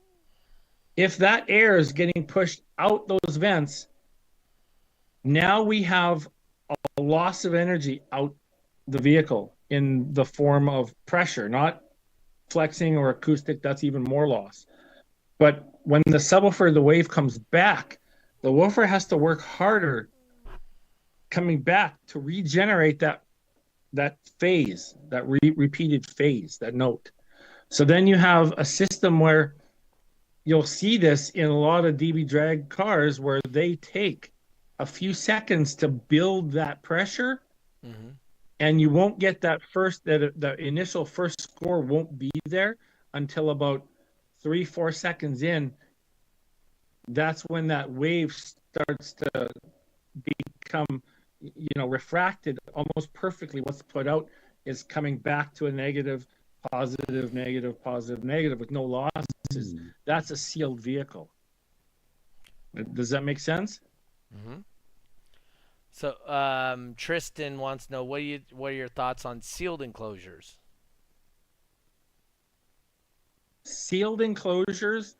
If that air is getting pushed out those vents, now we have a loss of energy out the vehicle in the form of pressure, not flexing or acoustic. That's even more loss. But when the subwoofer, the wave comes back, the woofer has to work harder coming back to regenerate that phase, that repeated phase, that note. So then you have a system where you'll see this in a lot of DB drag cars where they take a few seconds to build that pressure, Mm-hmm. and you won't get the initial first score won't be there until about 3-4 seconds in. That's when that wave starts to become refracted almost perfectly. What's put out is coming back to a negative, positive, negative, positive, negative with no losses. That's a sealed vehicle. Does that make sense? Mm-hmm. So Tristan wants to know what are your thoughts on sealed enclosures? sealed enclosures,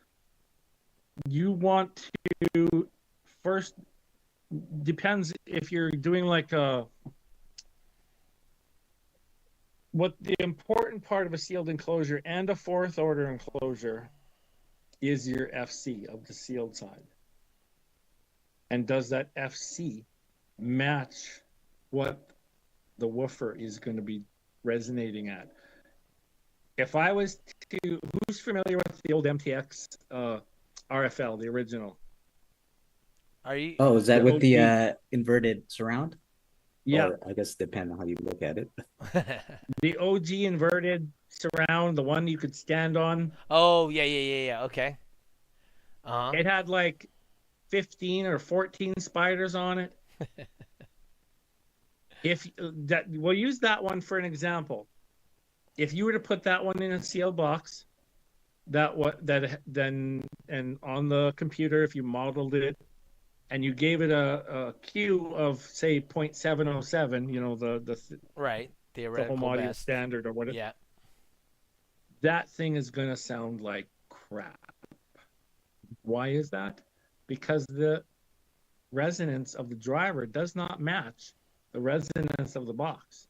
you want to first, depends if you're doing like what the important part of a sealed enclosure and a fourth order enclosure is your FC of the sealed side. And does that FC match what the woofer is going to be resonating at? If I was to, who's familiar with the old MTX RFL, the original? Are you? Oh, is that The with OG. the inverted surround? Yeah, Or I guess depending on how you look at it. the OG inverted surround, the one you could stand on. Oh, yeah. Okay. Uh-huh. It had like 15 or 14 spiders on it. If that, we'll use that one for an example. If you were to put that one in a sealed box, then and on the computer, if you modeled it and you gave it a Q of say 0.707, you know, Right. the Theoretical home audio best. standard or whatever, Yeah. that thing is going to sound like crap. Why is that? Because the resonance of the driver does not match the resonance of the box.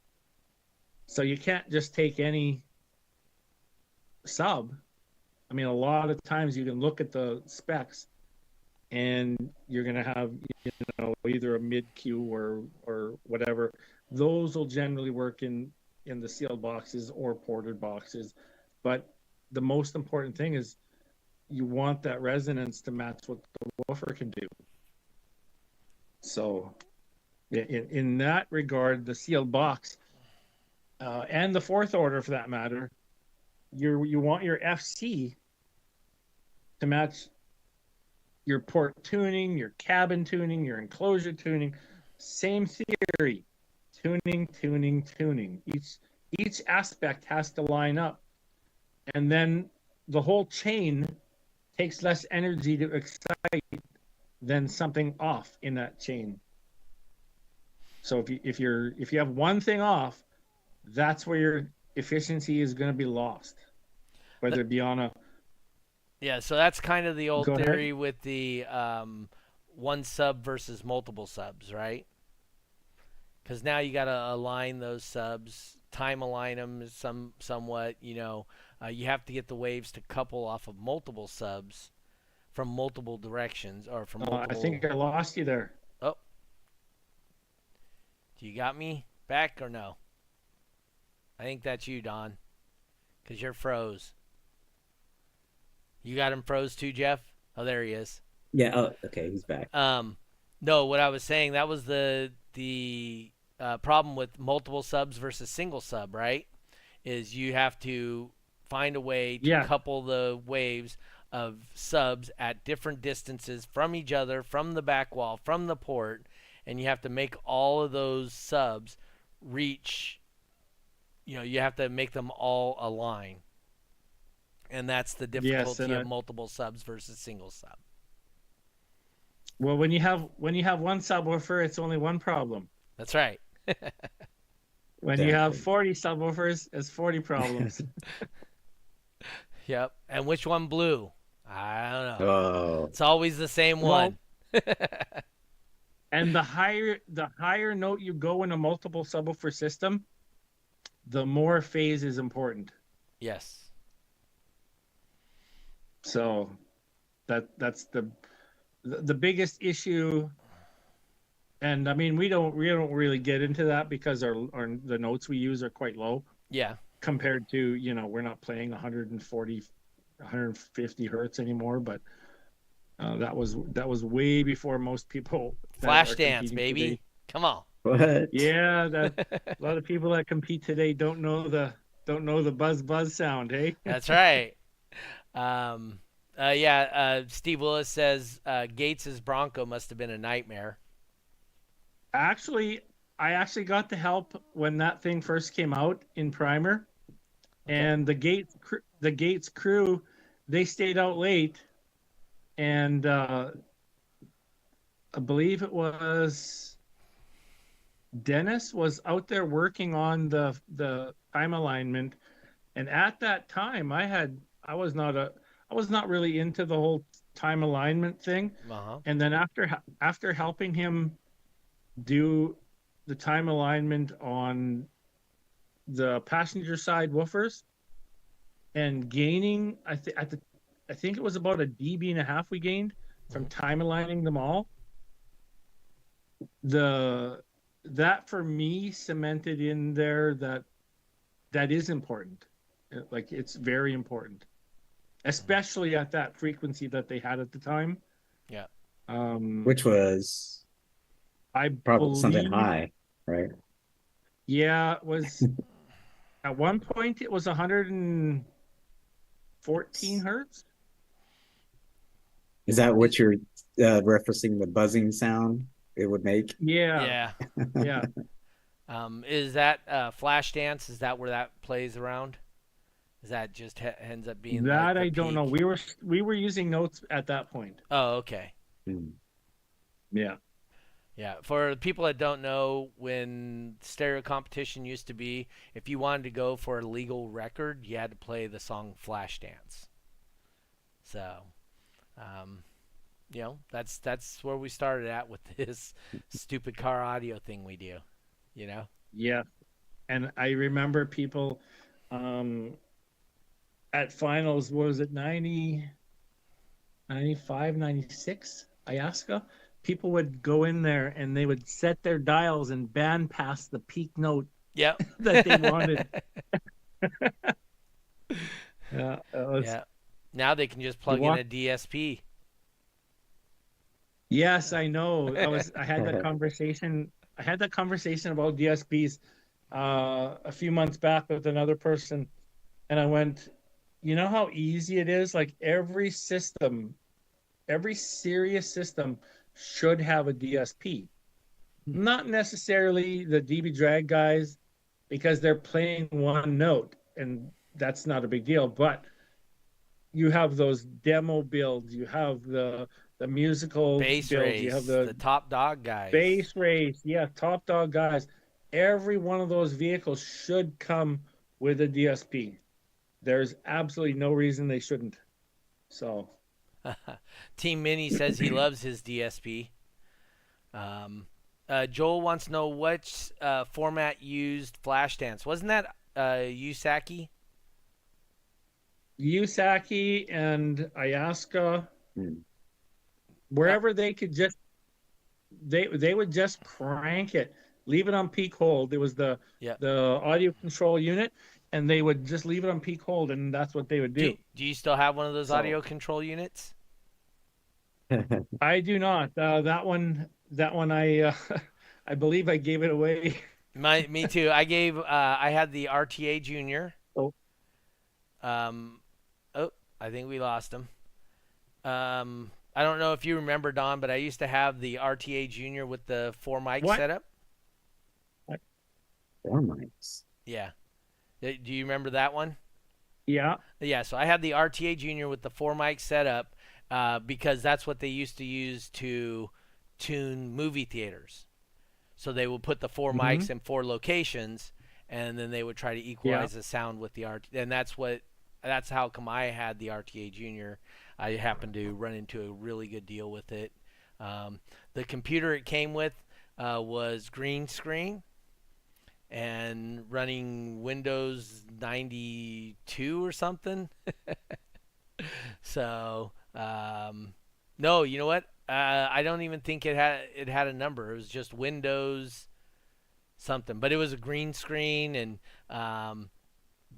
So you can't just take any sub. I mean, a lot of times you can look at the specs and you're going to have, you know, either a mid Q or whatever. Those will generally work in the sealed boxes or ported boxes. But the most important thing is you want that resonance to match what the woofer can do. So in that regard, the sealed box and the fourth order for that matter, you want your FC to match your port tuning, your cabin tuning, your enclosure tuning. Same theory. Tuning. Each aspect has to line up. And then the whole chain takes less energy to excite than something off in that chain. So if you have one thing off, that's where your efficiency is going to be lost. Whether it be on a Yeah, so that's kind of the old Go ahead. theory with the one sub versus multiple subs, right? Because now you got to align those subs, time align them somewhat. You know, you have to get the waves to couple off of multiple subs from multiple directions or from multiple. I think I lost you there. Oh, do you got me back or no? I think that's you, Don, because you're froze. You got him froze too, Jeff? Oh, there he is. Yeah. Oh, okay. He's back. No, what I was saying, that was the problem with multiple subs versus single sub, right? Is you have to find a way to couple the waves of subs at different distances from each other, from the back wall, from the port, and you have to make all of those subs reach, you know, you have to make them all align. And that's the difficulty of multiple subs versus single sub. Well, when you have one subwoofer, it's only one problem. That's right. When you have 40 subwoofers, it's 40 problems. Yep. And which one blew? I don't know. Oh. It's always the same one. And the higher note you go in a multiple subwoofer system, the more phase is important. Yes. So that's the biggest issue. And I mean, we don't really get into that because the notes we use are quite low. Yeah. Compared to, you know, we're not playing 140, 150 hertz anymore, but that was way before most people. Flash dance, baby. Today. Come on. What? Yeah, a lot of people that compete today don't know the buzz sound, hey? That's right. Steve Willis says Gates's Bronco must have been a nightmare. Actually, I actually got the help when that thing first came out in primer, and the Gates crew, they stayed out late, and I believe it was Dennis was out there working on the time alignment, and at that time I had I was not really into the whole time alignment thing. Uh-huh. And then after helping him do the time alignment on the passenger side woofers and gaining, I think it was about a dB and a half we gained from time aligning them all. That for me cemented in there that is important. Like it's very important, especially at that frequency that they had at the time. Yeah. Which was I probably something believe, high, right? yeah, it was at one point it was 114 hertz. Is that what you're referencing, the buzzing sound it would make? Yeah, Yeah. yeah. Is that Flash Dance? Is that where that plays around? Is that just ends up being like That the I don't know. peak? We were using notes at that point. Oh, okay. Hmm. Yeah. Yeah, for people that don't know, when stereo competition used to be, if you wanted to go for a legal record, you had to play the song Flashdance. So, um, that's where we started at with this stupid car audio thing we do. You know? Yeah. And I remember people um at finals, what was it, 90, 95, 96, IASCA? People would go in there and they would set their dials and band pass the peak note Yep. that they wanted. Yeah, Yeah. Now they can just plug in a DSP. yes, I know. I had that conversation. I had that conversation about DSPs a few months back with another person, and I went, you know how easy it is? Like every system, every serious system should have a DSP. Not necessarily the DB drag guys, because they're playing one note, and that's not a big deal. But you have those demo builds, you have the musical Bass builds, you have race, the the top dog guys. base race, yeah, top dog guys. Every one of those vehicles should come with a DSP. There's absolutely no reason they shouldn't. So, Team Mini says he loves his DSP. Joel wants to know which format used Flashdance. Wasn't that T.W.I.C.A? T.W.I.C.A and IASCA, Hmm. wherever they could just they would just crank it, leave it on peak hold. It was the Yeah. the audio control unit, and they would just leave it on peak hold, and that's what they would do. Do you still have one of those So- audio control units? I do not. That one, I believe I gave it away. Me too. I had the RTA Junior. Oh. I think we lost him. I don't know if you remember, Don, but I used to have the RTA Junior with the 4 mic What? setup. 4 mics. Yeah. Do you remember that one? Yeah. Yeah, so I had the RTA Junior with the 4 mic setup because that's what they used to use to tune movie theaters. So they would put the 4 mics in 4 locations, and then they would try to equalize the sound with the RTA. And that's how come I had the RTA Junior. I happened to run into a really good deal with it. The computer it came with was green screen and running Windows 92 or something. So, no, you know what? I don't even think it had a number. It was just Windows something, but it was a green screen, and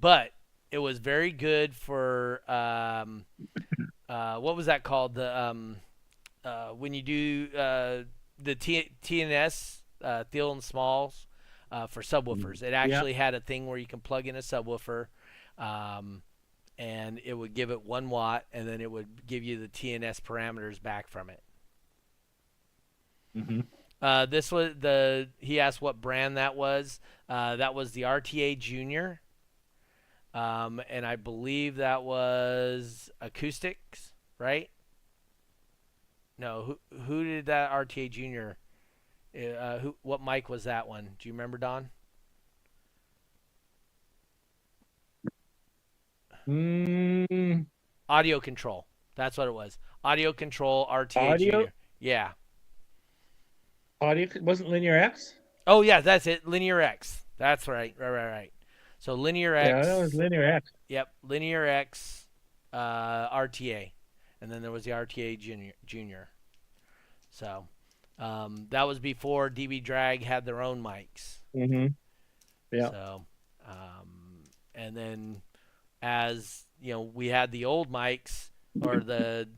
but it was very good for what was that called? The when you do the TNS Thiel and Smalls for subwoofers. It actually had a thing where you can plug in a subwoofer, and it would give it 1 watt, and then it would give you the TNS parameters back from it. This was he asked what brand that was. That was the RTA Junior. And I believe that was acoustics, right? No, who did that RTA Junior? What mic was that one? Do you remember, Don? Mm, Audio control. That's what it was. Audio control RTA audio, Junior. Yeah. audio wasn't Linear X. Oh yeah, that's it. Linear X. That's right. Right. So Linear Yeah, that was X. Linear X. Yep. Linear X. RTA, and then there was the RTA Junior. So that was before DB Drag had their own mics. Mm-hmm. Yeah. So, and then as you know, we had the old mics or the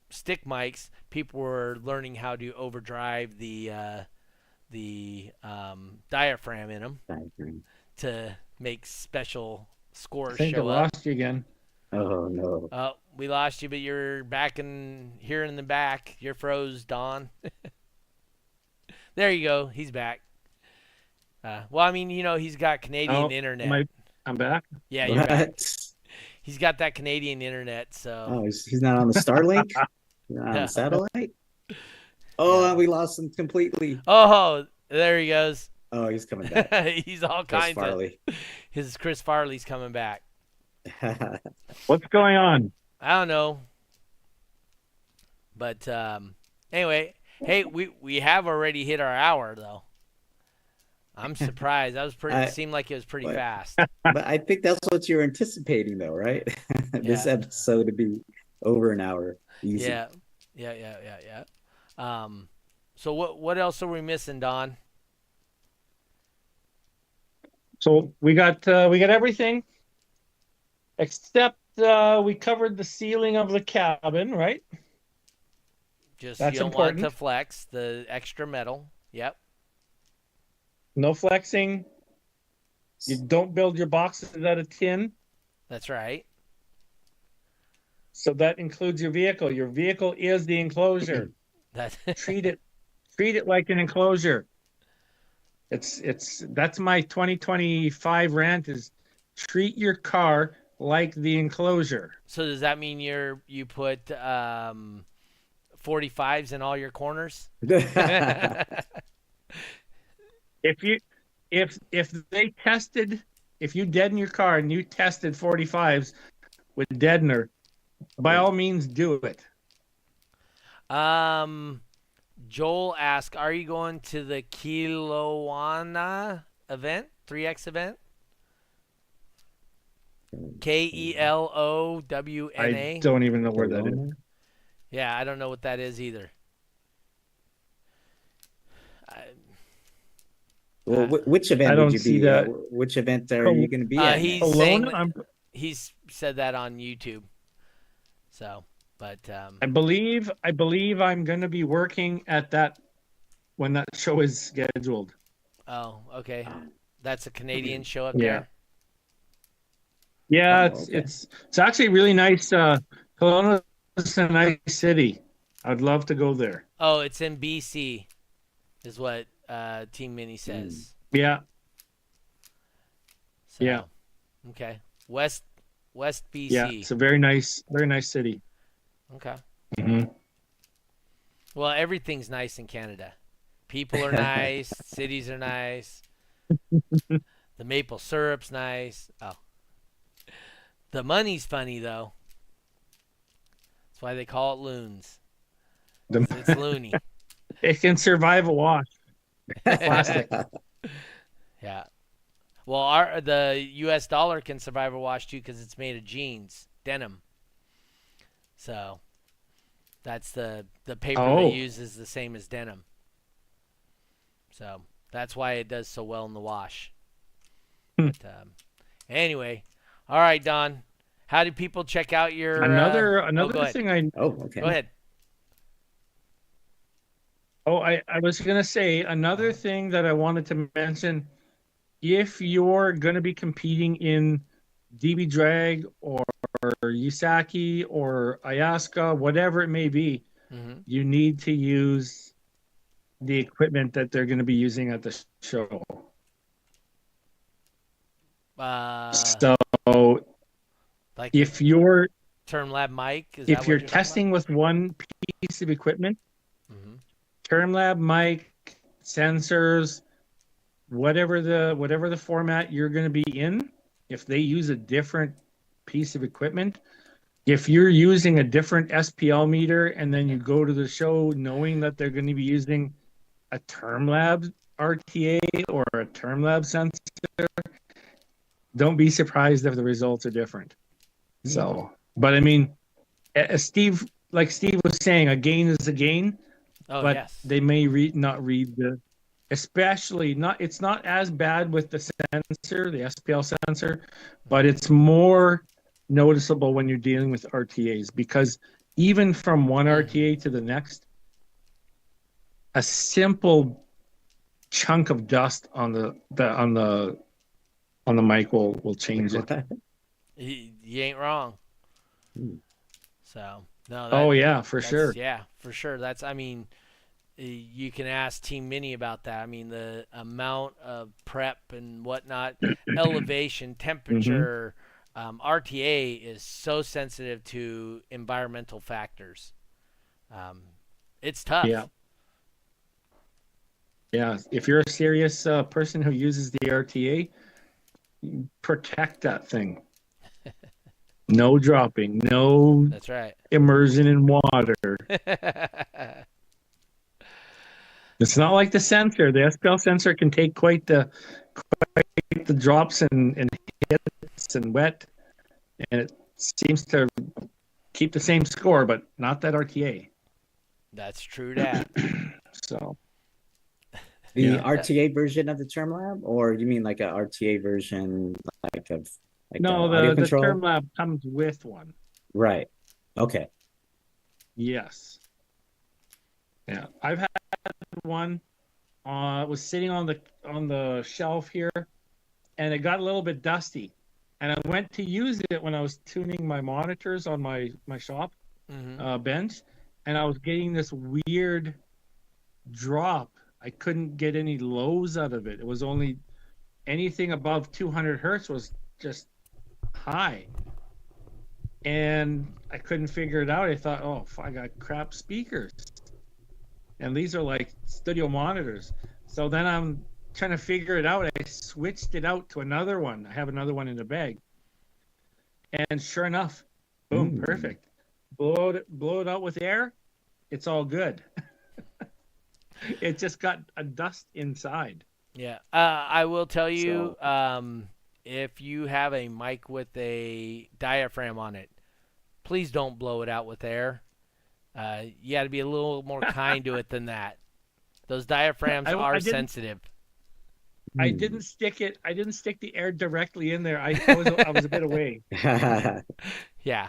stick mics. People were learning how to overdrive the diaphragm in them to make special I scores think I show up. lost you again. Oh no. Oh, we lost you, but you're back here in the back. You're froze, Don. There you go. He's back. Well, I mean, he's got Canadian internet. I'm back. Yeah, you're back. What? He's got that Canadian internet, so. Oh, he's not on the Starlink? He's not on the satellite? Oh, Yeah. we lost him completely. Oh, there he goes. Oh, he's coming back. He's all Chris kinds Farley. of. His Chris Farley's coming back. What's going on? I don't know. But anyway, hey, we have already hit our hour though. I'm surprised. That was pretty. It seemed like it was pretty fast. But I think that's what you're anticipating, though, right? This Yeah. episode to be over an hour. Easy. Yeah. So what else are we missing, Don? So we got everything except we covered the ceiling of the cabin, right? Just That's you don't want it important. to flex the extra metal. Yep. No flexing. You don't build your boxes out of tin. That's right. So that includes your vehicle. Your vehicle is the enclosure. That treat it like an enclosure. That's my 2025 rant is treat your car like the enclosure. So does that mean you put 45s in all your corners? If you deaden your car and you tested 45s with deadener, by all means do it. Joel asked, "Are you going to the Kelowna event, 3X event? KELOWNA. I don't even know where that is. Yeah, I don't know what that is either. Well, which event I don't would you see be? that. Which event are you going to be at? He's Alone? saying he's said that on YouTube. So, but I believe I'm going to be working at that when that show is scheduled. oh, okay, that's a Canadian show up Yeah. there. Yeah, Oh, okay. it's actually really nice. Kelowna is a nice city. I'd love to go there. Oh, it's in BC, is what Team Mini says. Yeah, So, Yeah. Okay. West BC. yeah, it's a very nice city. Okay. hmm Well, everything's nice in Canada. People are nice. Cities are nice. The maple syrup's nice. Oh. The money's funny, though. That's why they call it loons. It's loony. It can survive a wash. Plastic. Yeah. Well, the U.S. dollar can survive a wash, too, because it's made of jeans, denim. So that's the paper they use is the same as denim. So that's why it does so well in the wash. But anyway, all right, Don. How do people check out your Another go ahead. thing Oh, okay. Go ahead. I was gonna say another thing that I wanted to mention. If you're gonna be competing in DB Drag or T.W.I.C.A or Ayahuasca, whatever it may be, Mm-hmm. you need to use the equipment that they're going to be using at the show. So Like if you're Term Lab mic, is that if what you're talking testing with one piece of equipment, about? Mm-hmm. Term Lab mic, sensors, whatever the format you're going to be in, if they use a different piece of equipment. If you're using a different SPL meter and then you go to the show knowing that they're going to be using a term lab RTA or a term lab sensor, don't be surprised if the results are different. So, but I mean, Steve, like Steve was saying, a gain is a gain, Oh, but yes. they may not read the, especially not, it's not as bad with the sensor, the SPL sensor, but it's more noticeable when you're dealing with RTAs, because even from one RTA to the next, a simple chunk of dust on the mic will change it. You ain't wrong. Hmm. So no, Oh yeah, for sure. Yeah, for sure. That's, I mean, you can ask Team Mini about that. I mean, the amount of prep and whatnot, elevation, temperature, RTA is so sensitive to environmental factors. It's tough. Yeah. Yeah, if you're a serious person who uses the RTA, protect that thing. No dropping, no That's right. immersion in water. It's not like the sensor. The SPL sensor can take quite the drops and hits and wet, and it seems to keep the same score, but not that RTA. That's true. That. So The yeah. RTA version of the term lab, or you mean like a RTA version, like of like No, audio the control? term lab comes with one. Right. Okay. Yes. Yeah, I've had one. It was sitting on the shelf here, and it got a little bit dusty. And I went to use it when I was tuning my monitors on my shop bench, and I was getting this weird drop. I couldn't get any lows out of it. It was only anything above 200 hertz was just high. And I couldn't figure it out. I thought, oh, I got crap speakers. And these are like studio monitors. So then I'm trying to figure it out. I switched it out to another one. I have another one in the bag. And sure enough, boom, perfect. Blow it out with air. It's all good. It just got a dust inside. Yeah. I will tell you, if you have a mic with a diaphragm on it, please don't blow it out with air. You got to be a little more kind to it than that. Those diaphragms are sensitive. I didn't stick the air directly in there. I was a bit away. Yeah.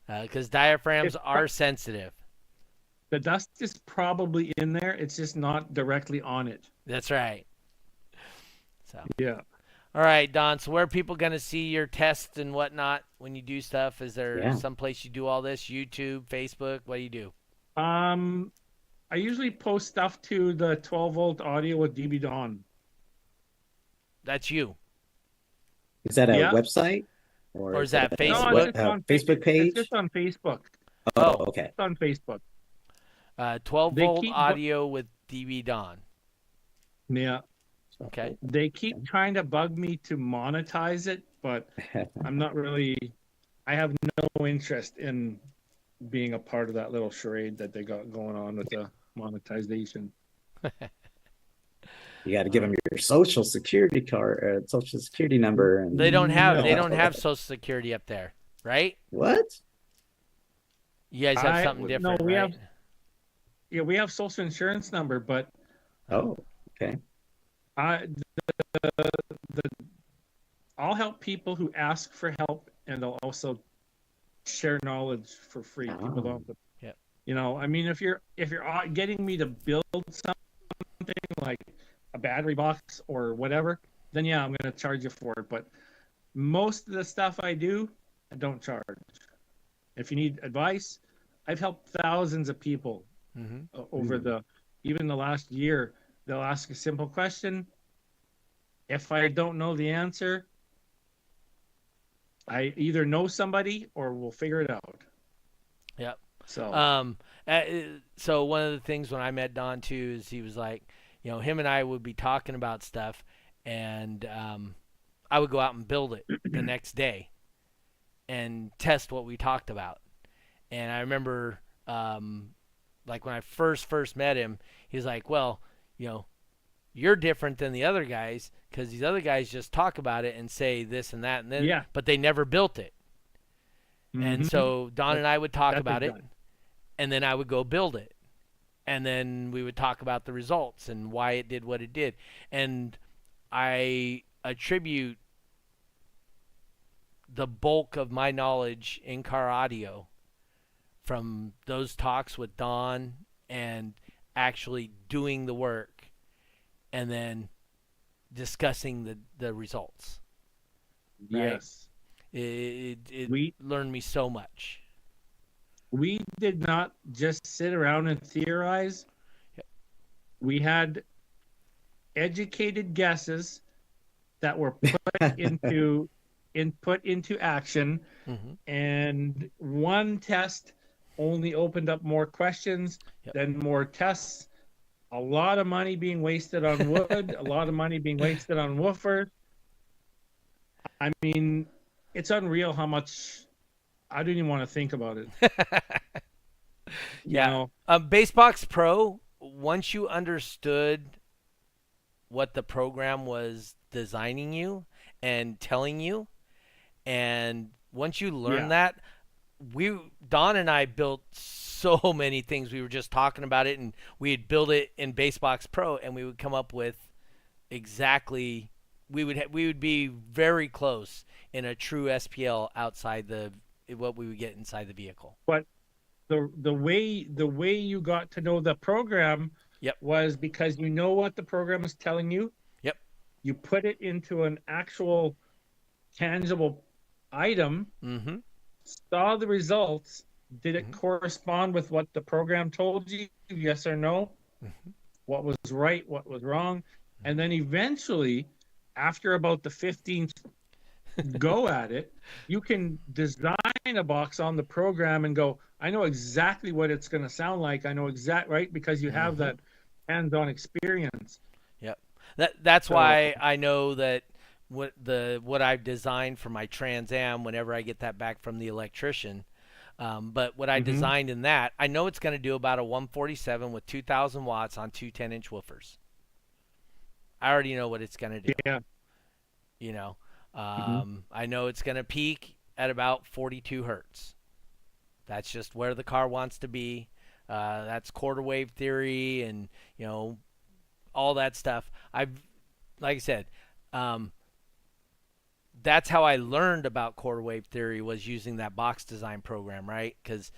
Because diaphragms are sensitive. The dust is probably in there. It's just not directly on it. That's right. So yeah. All right, Don. So where are people going to see your tests and whatnot when you do stuff? Is there some place you do all this? YouTube, Facebook? What do you do? I usually post stuff to the 12-volt audio with DbDon. That's you. Is that a website? Or is that Facebook? No, it's just on Facebook page? It's just on Facebook. Oh, okay. It's on Facebook. 12-volt audio with DbDon. Yeah. Okay. They keep trying to bug me to monetize it, but I'm not really. I have no interest in being a part of that little charade that they got going on with the monetization. You got to give them your social security card, social security number, and they don't have social security up there, right? What? You guys have something different, no, we right? we have social insurance number, but okay. I'll help people who ask for help, and I'll also share knowledge for free. People don't. You know, I mean, if you're getting me to build something like a battery box or whatever, then yeah, I'm going to charge you for it. But most of the stuff I do, I don't charge. If you need advice, I've helped thousands of people over even the last year. They'll ask a simple question. If I don't know the answer, I either know somebody or we'll figure it out. Yep. So, so one of the things when I met Don too is he was like, you know, him and I would be talking about stuff, and I would go out and build it the next day. and test what we talked about. And I remember, like when I first met him, he was like, well, you're different than the other guys because these other guys just talk about it and say this and that and then, but they never built it. And so Don and I would talk about it, and then I would go build it. And then we would talk about the results and why it did what it did. And I attribute the bulk of my knowledge in car audio from those talks with Don and actually doing the work and then discussing the results. Right? Yes. It learned me so much. We did not just sit around and theorize. Yep. We had educated guesses that were put into action, and one test only opened up more questions, then more tests. A lot of money being wasted on wood, a lot of money being wasted on woofers. I mean, it's unreal how much. I didn't even want to think about it. Basebox Pro, once you understood what the program was designing you and telling you, and once you learn that, Don and I built so many things. We were just talking about it, and we'd build it in Basebox Pro, and we would come up with exactly. We would be very close in a true SPL outside what we would get inside the vehicle. But the way you got to know the program was because you know what the program is telling you. Yep. You put it into an actual tangible item, saw the results. Did it correspond with what the program told you? Yes or no? What was right? What was wrong? And then eventually, after about the 15th go at it, you can design a box on the program and go, I know exactly what it's going to sound like. I know right, because you have that hands-on experience. Yep. That's why I know that what I've designed for my Trans Am whenever I get that back from the electrician. But what I designed in that, I know it's going to do about a 147 with 2,000 watts on two 10-inch woofers. I already know what it's going to do. Yeah. I know it's going to peak at about 42 hertz. That's just where the car wants to be. That's quarter wave theory and, all that stuff. Like I said, that's how I learned about quarter wave theory, was using that box design program, right? Because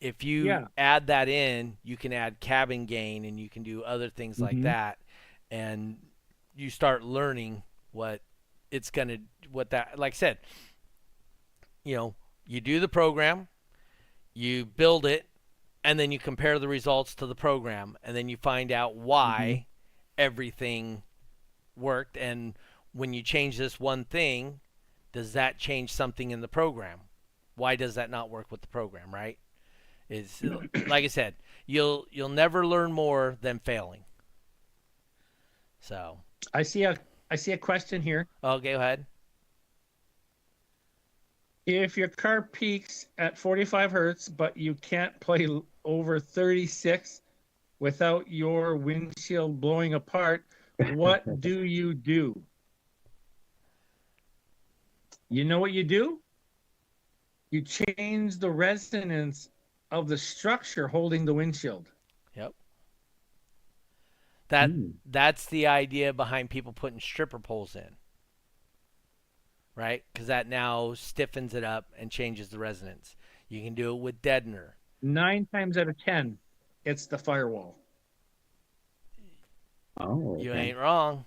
if you add that in, you can add cabin gain and you can do other things like that. And you start learning like I said, you do the program, you build it, and then you compare the results to the program, and then you find out why everything worked. And when you change this one thing, does that change something in the program? Why does that not work with the program, right? Is like I said, you'll never learn more than failing. So I see a question here. Oh, go ahead. If your car peaks at 45 hertz, but you can't play over 36 without your windshield blowing apart, what do you do? You know what you do? You change the resonance of the structure holding the windshield. Yep. That's the idea behind people putting stripper poles in. Right? Because that now stiffens it up and changes the resonance. You can do it with deadener. 9 times out of 10, it's the firewall. Oh, okay. You ain't wrong.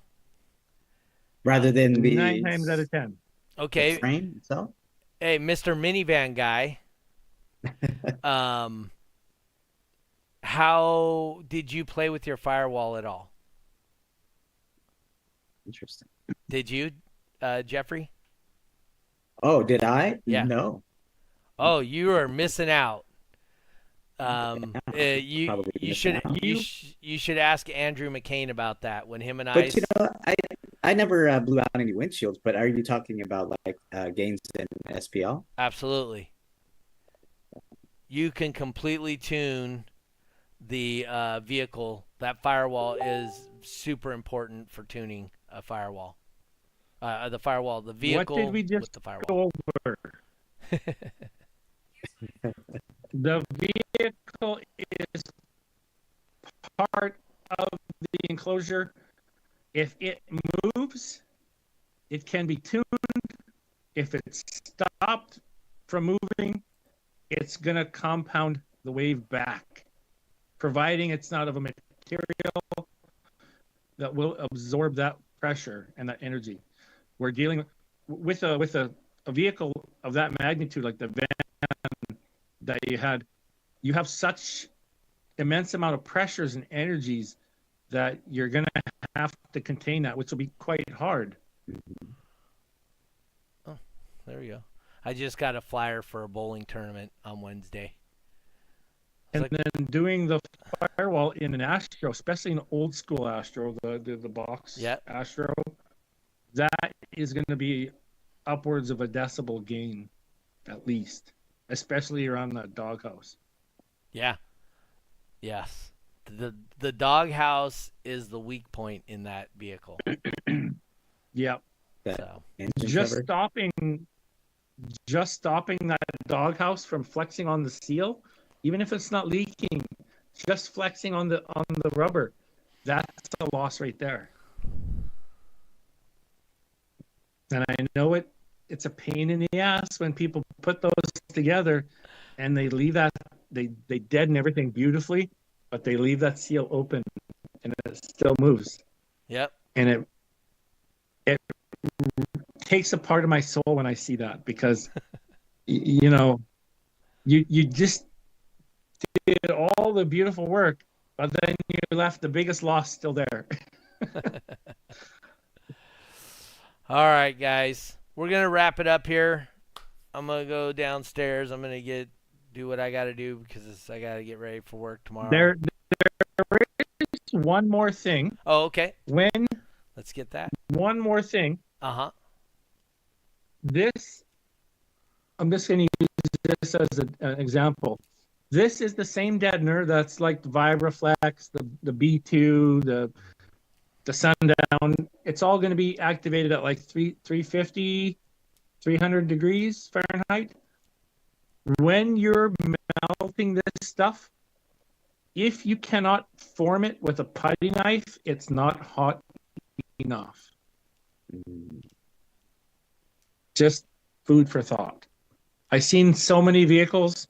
Rather than the 9 times out of 10. Okay. The frame itself? Hey, Mr. Minivan guy. How did you play with your firewall at all? Interesting. Did you, Jeffrey? Oh, did I? Yeah. No. Oh, you are missing out. You should ask Andrew McCain about that when him and I. But I never blew out any windshields, but are you talking about like gains in SPL? Absolutely. You can completely tune the vehicle. That firewall is super important for tuning a firewall. The firewall, the vehicle What did we just with the firewall. go over? The vehicle is part of the enclosure. If it moves, it can be tuned. If it's stopped from moving, it's going to compound the wave back, providing it's not of a material that will absorb that pressure and that energy. We're dealing with a vehicle of that magnitude, like the van that you have such immense amount of pressures and energies that you're going to have to contain that, which will be quite hard. Oh, there we go. I just got a flyer for a bowling tournament on Wednesday. And then doing the firewall in an Astro, especially an old school Astro, the box Astro, that is going to be upwards of a decibel gain, at least, especially around the doghouse. Yeah. Yes. The doghouse is the weak point in that vehicle. Yeah. So just stopping that doghouse from flexing on the seal, even if it's not leaking, just flexing on the rubber, that's a loss right there. And I know it's a pain in the ass when people put those together and they leave that they deaden everything beautifully, but they leave that seal open and it still moves. Yep. And it takes a part of my soul when I see that, because you just did all the beautiful work, but then you left the biggest loss still there. All right, guys. We're going to wrap it up here. I'm going to go downstairs. I'm going to do what I got to do because I got to get ready for work tomorrow. There is one more thing. Oh, okay. Let's get that. One more thing. Uh-huh. I'm just going to use this as an example. This is the same deadener that's like the Vibraflex, the B2, the Sundown. It's all going to be activated at like 350, 300 degrees Fahrenheit. When you're melting this stuff, if you cannot form it with a putty knife, it's not hot enough. Just food for thought. I've seen so many vehicles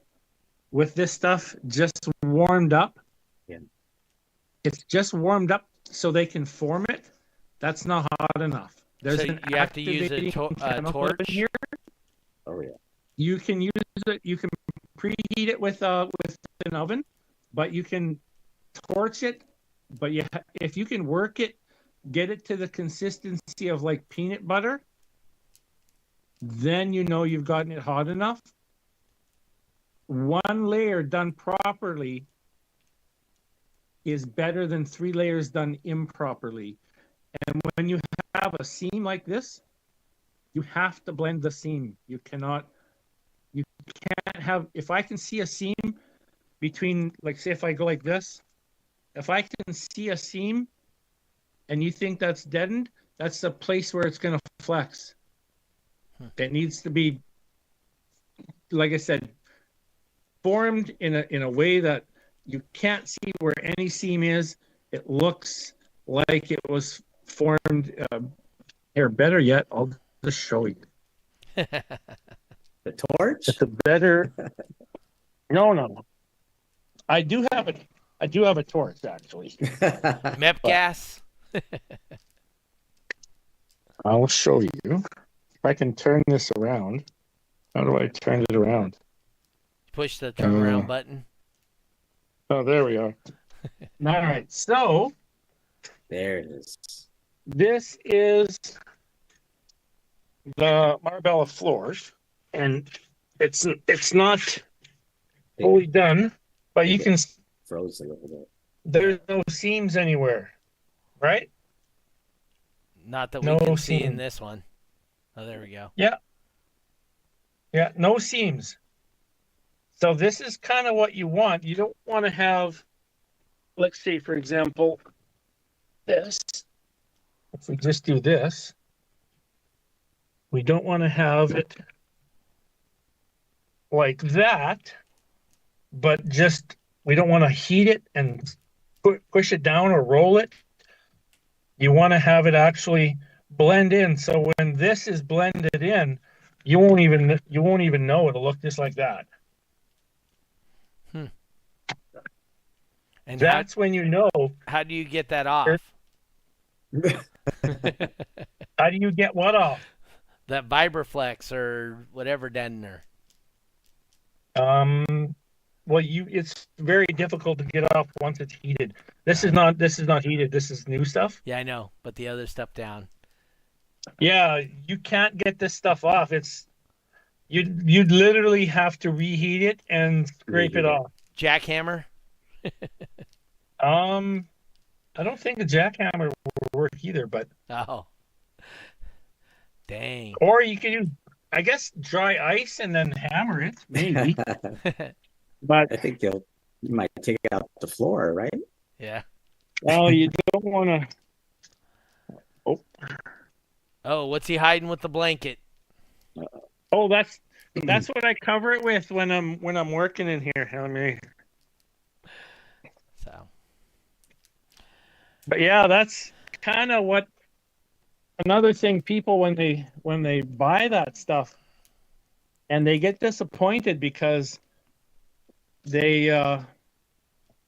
with this stuff just warmed up. Yeah. It's just warmed up so they can form it. That's not hot enough. There's so you have to use a torch here. Oh yeah. You can use it. You can preheat it with an oven, but you can torch it. But if you can work it, get it to the consistency of like peanut butter, then you know you've gotten it hot enough. One layer done properly is better than 3 layers done improperly. And when you have a seam like this, you have to blend the seam. You can't have, if I can see a seam between, like, say if I go like this, if I can see a seam and you think that's deadened, that's the place where it's going to flex. It needs to be, like I said, formed in a way that you can't see where any seam is. It looks like it was formed. Here, better yet, I'll just show you. The torch? It's a better. No. I do have a torch actually. MEP gas. I'll show you. If I can turn this around. How do I turn it around? Push the turnaround button. Oh, there we are. All right. So there it is. This is the Marbella floors, and it's not fully done, but you can froze a little bit. There's no seams anywhere, right? Not that we No can see in seam. this one. Oh, there we go. Yeah. Yeah, no seams. So this is kind of what you want. You don't want to have, let's say, for example, this. If we just do this, we don't want to have it like that, but just, we don't want to heat it and push it down or roll it. You want to have it actually blend in. So when this is blended in, you won't even know. It'll look just like that. And That's when you know. how do you get that off? How do you get what off? That Vibraflex or whatever deadener. Well, it's very difficult to get off once it's heated. This is not heated. This is new stuff. Yeah, I know, but the other stuff down. Yeah, you can't get this stuff off. You'd literally have to reheat it and scrape it off. Jackhammer? I don't think a jackhammer will work either, but Oh. Dang. or you can use, I guess, dry ice and then hammer it, maybe. But I think you might take it out the floor, right? Yeah. well, you don't want to. Oh, what's he hiding with the blanket? Oh, that's what I cover it with when I'm working in here. Let me. So. But yeah, that's kind of what. Another thing, people when they buy that stuff, and they get disappointed because they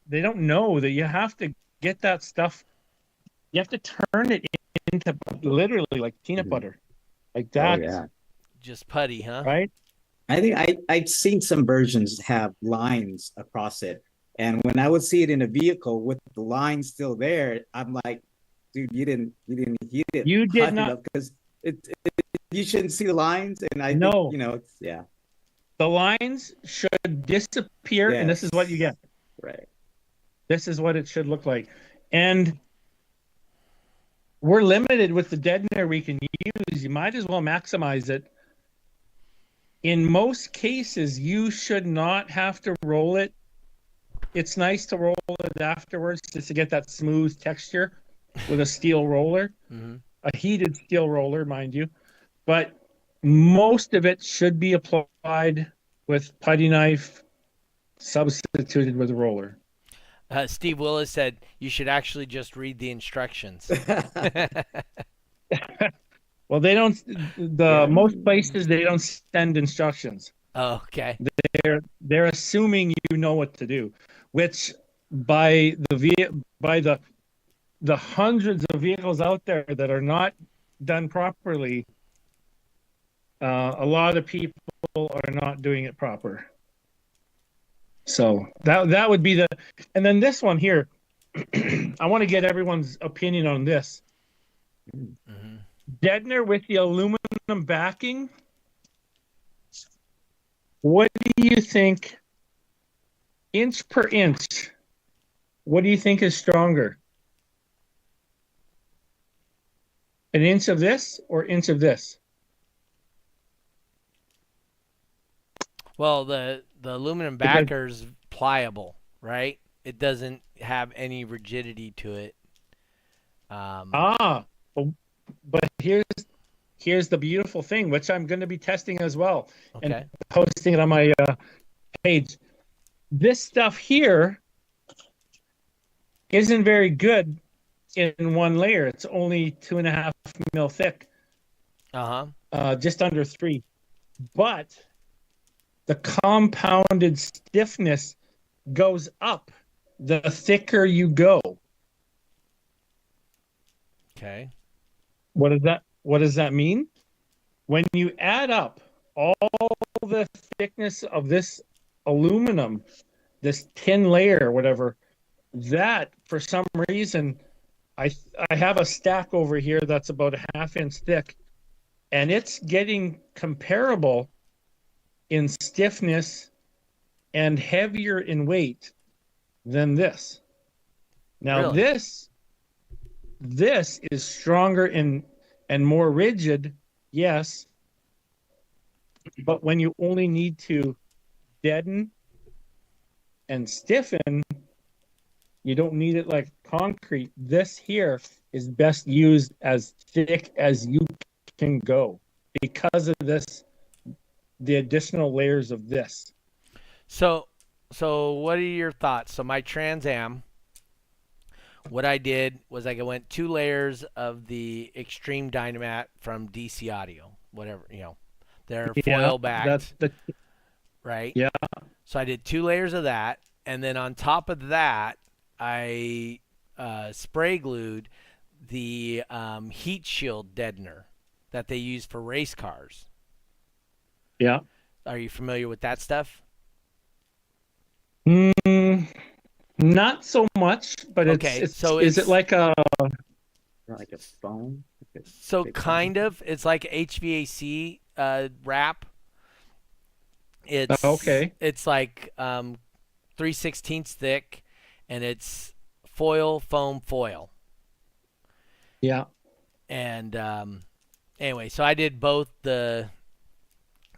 don't know that you have to get that stuff. You have to turn it into literally like peanut butter, like that. Oh, yeah. Just putty, huh? Right? I think I've seen some versions have lines across it. And when I would see it in a vehicle with the line still there, I'm like, dude, you didn't heat it. You did not, because you shouldn't see the lines. And I No. think, it's, yeah. The lines should disappear, and this is what you get. Right. This is what it should look like. And we're limited with the deadener we can use. You might as well maximize it. In most cases, you should not have to roll it. It's nice to roll it afterwards just to get that smooth texture with a steel roller, a heated steel roller, mind you. But most of it should be applied with putty knife, substituted with a roller. Steve Willis said you should actually just read the instructions. Well, they don't. Most places they don't send instructions. Oh, okay. They're assuming you know what to do, which by the hundreds of vehicles out there that are not done properly, a lot of people are not doing it proper. So that would be and then this one here, I want to get everyone's opinion on this. Deadener with the aluminum backing. What do you think, inch per inch? What do you think is stronger? An inch of this or inch of this? Well, the aluminum backer's pliable, right? It doesn't have any rigidity to it. But here's the beautiful thing, which I'm going to be testing as well, and posting it on my page. This stuff here isn't very good in one layer. It's only 2.5 mil thick. Just under 3. But the compounded stiffness goes up the thicker you go. Okay. What does that mean? When you add up all the thickness of this aluminum, this tin layer or whatever, that for some reason, I have a stack over here that's about 1/2 inch thick, and it's getting comparable in stiffness and heavier in weight than this. Now Really? this is stronger in and more rigid, yes. But when you only need to deaden and stiffen, you don't need it like concrete. This here is best used as thick as you can go because of this, the additional layers of this. So what are your thoughts? So my Trans Am, what I did was I went 2 layers of the Extreme Dynamat from DC Audio, whatever, they're foil backed, right? Yeah. So I did 2 layers of that, and then on top of that, I spray glued the heat shield deadener that they use for race cars. Yeah. Are you familiar with that stuff? Not so much, but Okay, it's so is it like a Like a foam. so kind of it's like HVAC wrap. It's okay. It's like 3/16 thick, and it's foam foil. Yeah. And anyway, so I did both the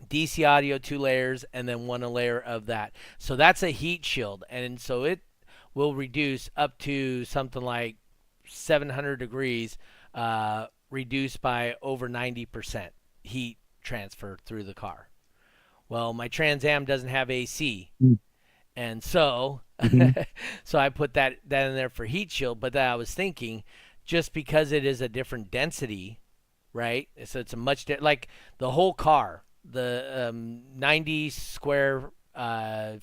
DC Audio 2 layers and then 1 layer of that. So that's a heat shield, and so it will reduce up to something like 700 degrees, reduced by over 90% heat transfer through the car. Well, my Trans Am doesn't have AC, and so so I put that in there for heat shield. But then I was thinking, just because it is a different density, right? So it's a much like the whole car, the 90 square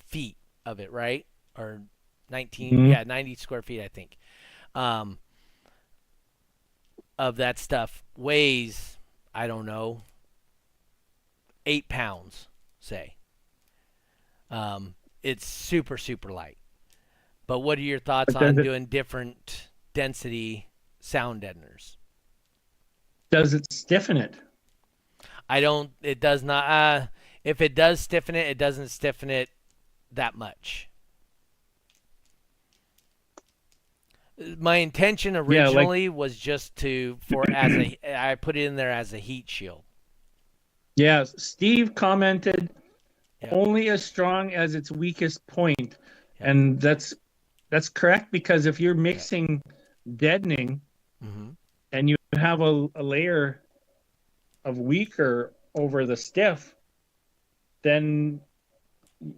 feet of it, right? Or 19, yeah, 90 square feet, I think. Of that stuff weighs, I don't know, 8 pounds, say. It's super, super light. But what are your thoughts on doing different density sound deadeners? Does it stiffen it? It does not. If it does stiffen it, it doesn't stiffen it that much. My intention originally was just I put it in there as a heat shield. Yeah, Steve commented only as strong as its weakest point. And that's correct, because if you're mixing deadening and you have a layer of weaker over the stiff, then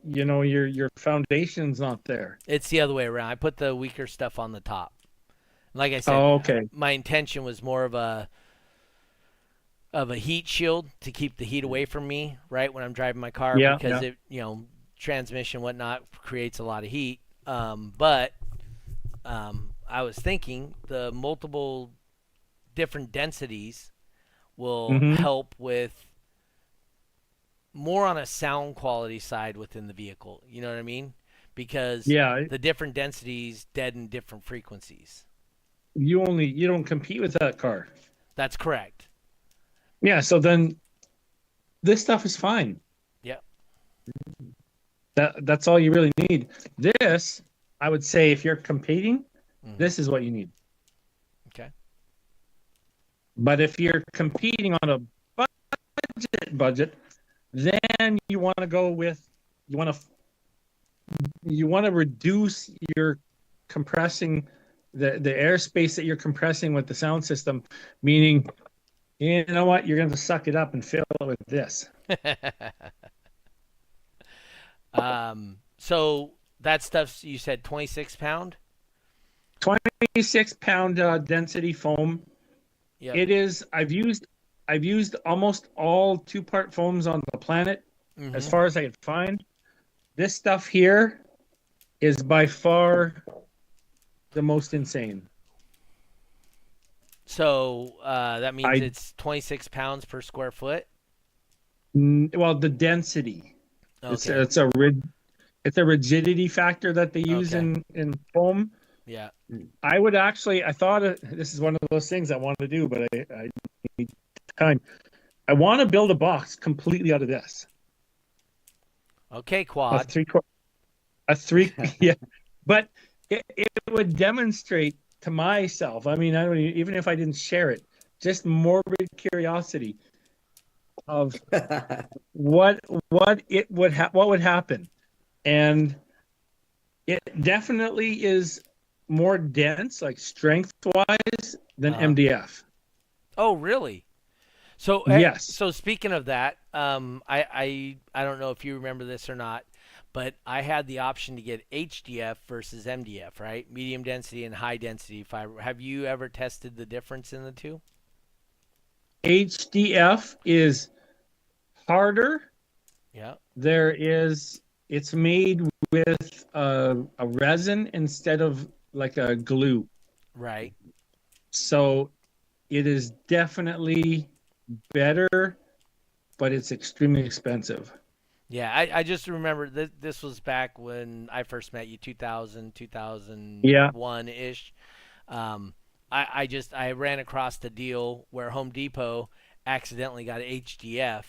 your foundation's not there. It's the other way around. I put the weaker stuff on the top. Like I said, my intention was more of a heat shield to keep the heat away from me, right, when I'm driving my car, because it, transmission whatnot creates a lot of heat. But I was thinking the multiple different densities will help with more on a sound quality side within the vehicle. You know what I mean? Because the different densities deaden different frequencies. You don't compete with that car. That's correct. Yeah, so then this stuff is fine. Yeah. That's all you really need. This, I would say, if you're competing, this is what you need. Okay. But if you're competing on a budget, then you want to go with you want to reduce your compressing the airspace that you're compressing with the sound system, meaning, you know what, you're going to suck it up and fill it with this. So that stuff's, you said 26 pound? 26 pound density foam. Yep. It is. I've used almost all 2-part foams on the planet, as far as I could find. This stuff here is by far the most insane. So that means it's 26 pounds per square foot? Well, the density. Okay. It's a rigidity factor that they use in foam. Yeah. I would actually, I thought this is one of those things I want to do, but I need time. I want to build a box completely out of this. Okay, quad. A three, yeah. But it would demonstrate to myself, I mean, even if I didn't share it, just morbid curiosity of what what would happen, and it definitely is more dense, like strength wise, than Uh-huh. MDF. Oh, really? So, Yes. so speaking of that, I don't know if you remember this or not, but I had the option to get HDF versus MDF, right? Medium density and high density fiber. Have you ever tested the difference in the two? HDF is harder. Yeah. It's made with a resin instead of like a glue. Right. So it is definitely better, but it's extremely expensive. Yeah, I just remember that this was back when I first met you, 2000, Yeah. 2001-ish. Um, I ran across the deal where Home Depot accidentally got HDF,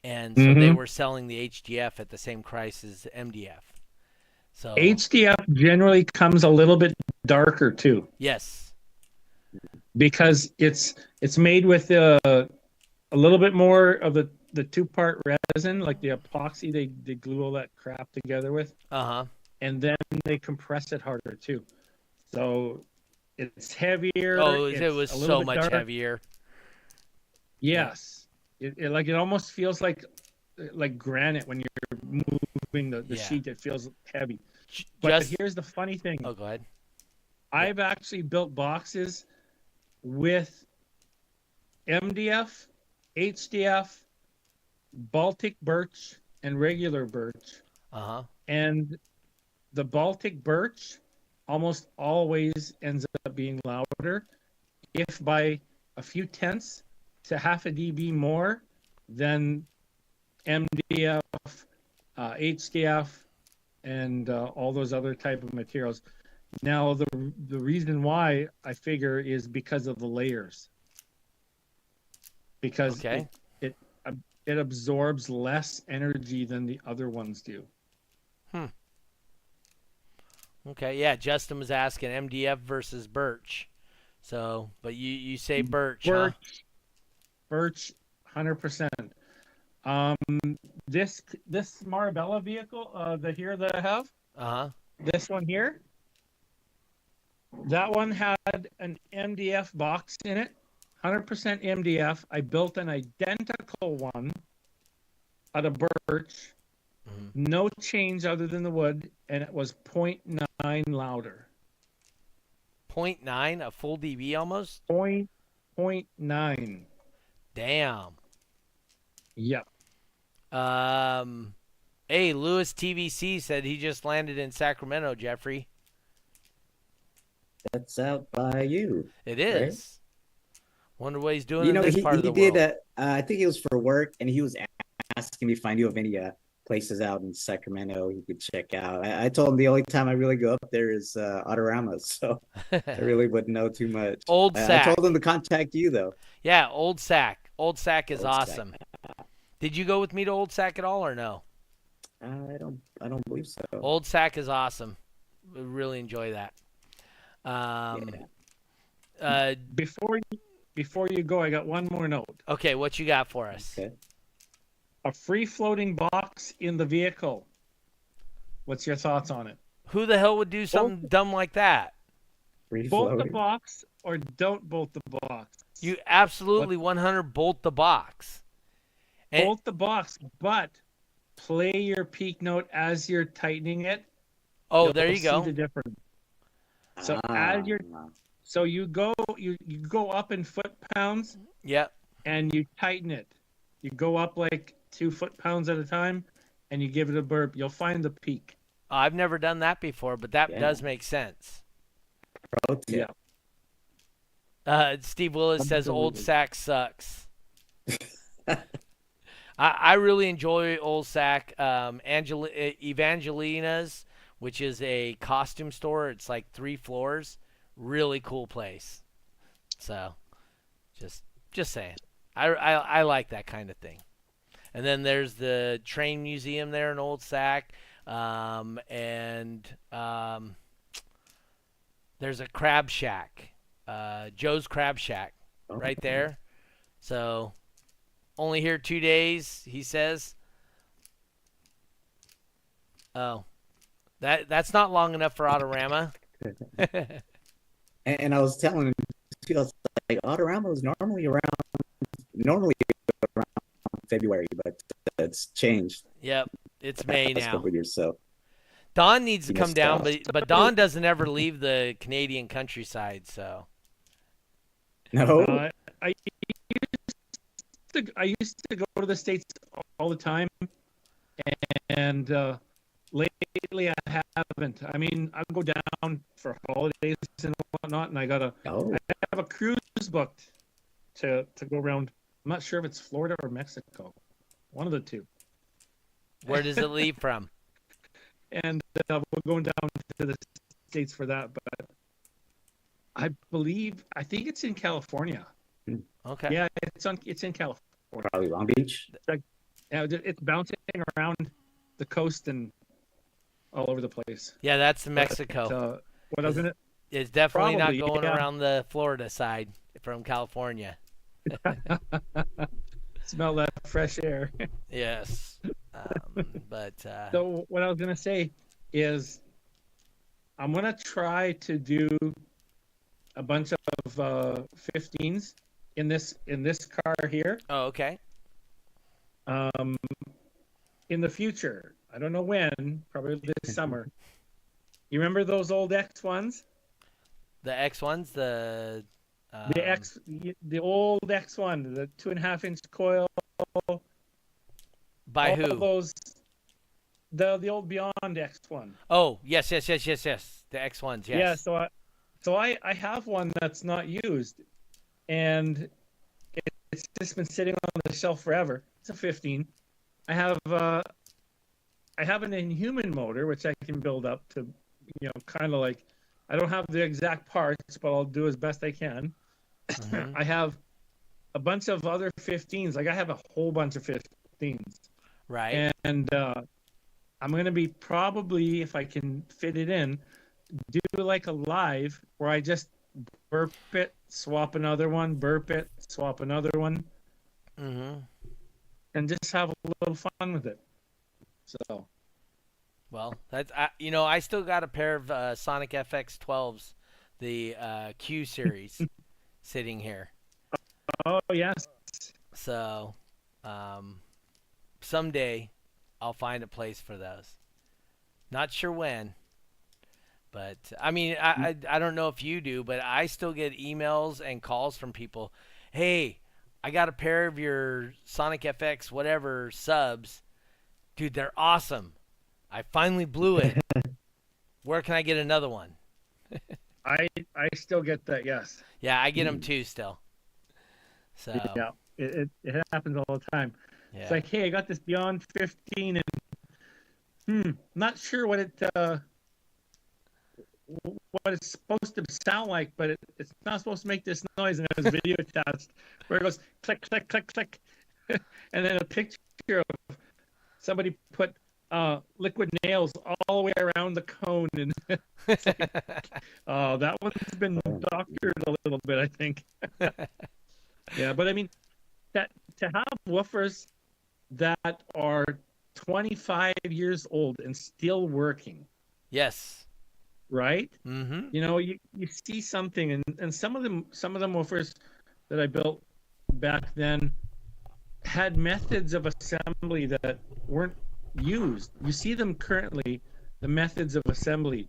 and so they Mm-hmm. were selling the HDF at the same price as MDF. So, HDF generally comes a little bit darker too, yes. because it's made with a little bit more of the two-part resin, like the epoxy they glue all that crap together with, Uh-huh. and then they compress it harder too. So it's heavier, Oh, it it's was a little so bit much dark. heavier. Yeah. Yes. It almost feels like granite when you're moving the Yeah. sheet. It feels heavy. But Just here's the funny thing. Oh, go ahead. I've actually built boxes with MDF, HDF, Baltic birch, and regular birch. Uh-huh. And the Baltic birch almost always ends up being louder, if by a few tenths to half a dB more than MDF, HDF, and all those other type of materials. Now, the reason why I figure is because of the layers, because Okay. it absorbs less energy than the other ones do. Okay. Yeah, Justin was asking MDF versus birch. So, but you say birch, huh? Birch, 100%. Um, this Marbella vehicle, that I have, Uh-huh. this one here, that one had an MDF box in it, 100% MDF. I built an identical one out of birch, Mhm. no change other than the wood, and it was 0.9 louder. 0.9, a full dB almost? 0.9. Damn. Yep. Hey, Lewis TVC said he just landed in Sacramento, Jeffrey. That's out by you. It Right? is. Wonder what he's doing You in know, this he, part of he the did world. I think it was for work, and he was asking me if I knew of any places out in Sacramento he could check out. I told him the only time I really go up there is Autorama, so I really wouldn't know too much. Old I told him Sac. to contact you though. Yeah, Old Sac. Old Sac is Old Sac. awesome. Did you go with me to Old Sac at all or no? I don't believe so. Old Sac is awesome. We really enjoy that. Before you go, I got one more note. Okay, what you got for us? Okay. A free floating box in the vehicle. What's your thoughts on it? Who the hell would do something dumb like that? Free Bolt the floating. box or don't bolt the box. You absolutely 100 bolt the box. Bolt the box, but play your peak note as you're tightening it. Oh, there you See go. the difference. So as you're So you go up in foot pounds Yep. and you tighten it. You go up like 2 foot pounds at a time and you give it a burp. You'll find the peak. I've never done that before, but that does make sense. Pro tip. Steve Willis says Old Absolutely. Sac sucks. I really enjoy Old Sac. Evangelina's, which is a costume store. It's like 3 floors. Really cool place. So, just saying. I like that kind of thing. And then there's the train museum there in Old Sac, and there's a crab shack, Joe's Crab Shack. right there. So only here 2 days, he says. Oh, that's not long enough for Autorama. And I was telling him, I was like, Autorama was normally around February, but it's changed. Yep, it's May Last now. couple of years, so Don needs to come missed down, out. but Don doesn't ever leave the Canadian countryside, so. no. I used to go to the States all the time, and lately I haven't. I mean, I go down for holidays and whatnot, and I have a cruise booked to go around. I'm not sure if it's Florida or Mexico, one of the two. Where does it leave from? And we're going down to the States for that, but I think it's in California. Okay. Yeah, it's in California. Probably Long Beach. It's bouncing around the coast and all over the place. Yeah, that's Mexico. What I was gonna. It's definitely Probably, not going yeah. around the Florida side from California. Smell that fresh air. Yes. But So what I was gonna say is, I'm gonna try to do a bunch of 15s in this car here. oh, okay. In the future, I don't know when, probably this summer. You remember those old X1s? The X1s, the old X1, the 2.5-inch coil. by all who? Those, the old Beyond X1. Oh, yes. The X1s, yes. Yeah, so I have one that's not used, and it's just been sitting on the shelf forever. It's a 15. I have an Inhuman motor which I can build up to, kind of like, I don't have the exact parts, but I'll do as best I can. Mm-hmm. I have a bunch of other 15s. Like I have a whole bunch of 15s. Right. And I'm going to be probably, if I can fit it in, do like a live where I just burp it, swap another one, burp it, swap another one, Mm-hmm. and just have a little fun with it. So. Well, that's I still got a pair of Sonic FX12s, the Q series, sitting here. Oh yes. So, someday I'll find a place for those. Not sure when, but I mean, I don't know if you do, but I still get emails and calls from people. Hey, I got a pair of your Sonic FX whatever subs, dude. They're awesome. I finally blew it. Where can I get another one? I still get that. Yes. Yeah, I get them too still. So yeah, it happens all the time. yeah. It's like, hey, I got this Beyond 15, and not sure what it's supposed to sound like, but it's not supposed to make this noise. And there's a video attached where it goes click, click, click, click, and then a picture of somebody put liquid nails all the way around the cone, and it's like, that one's been doctored a little bit, I think. Yeah, but I mean, that to have woofers that are 25 years old and still working. Yes. Right? Mm-hmm. You see something, and some of them woofers that I built back then had methods of assembly that weren't used. You see them currently, the methods of assembly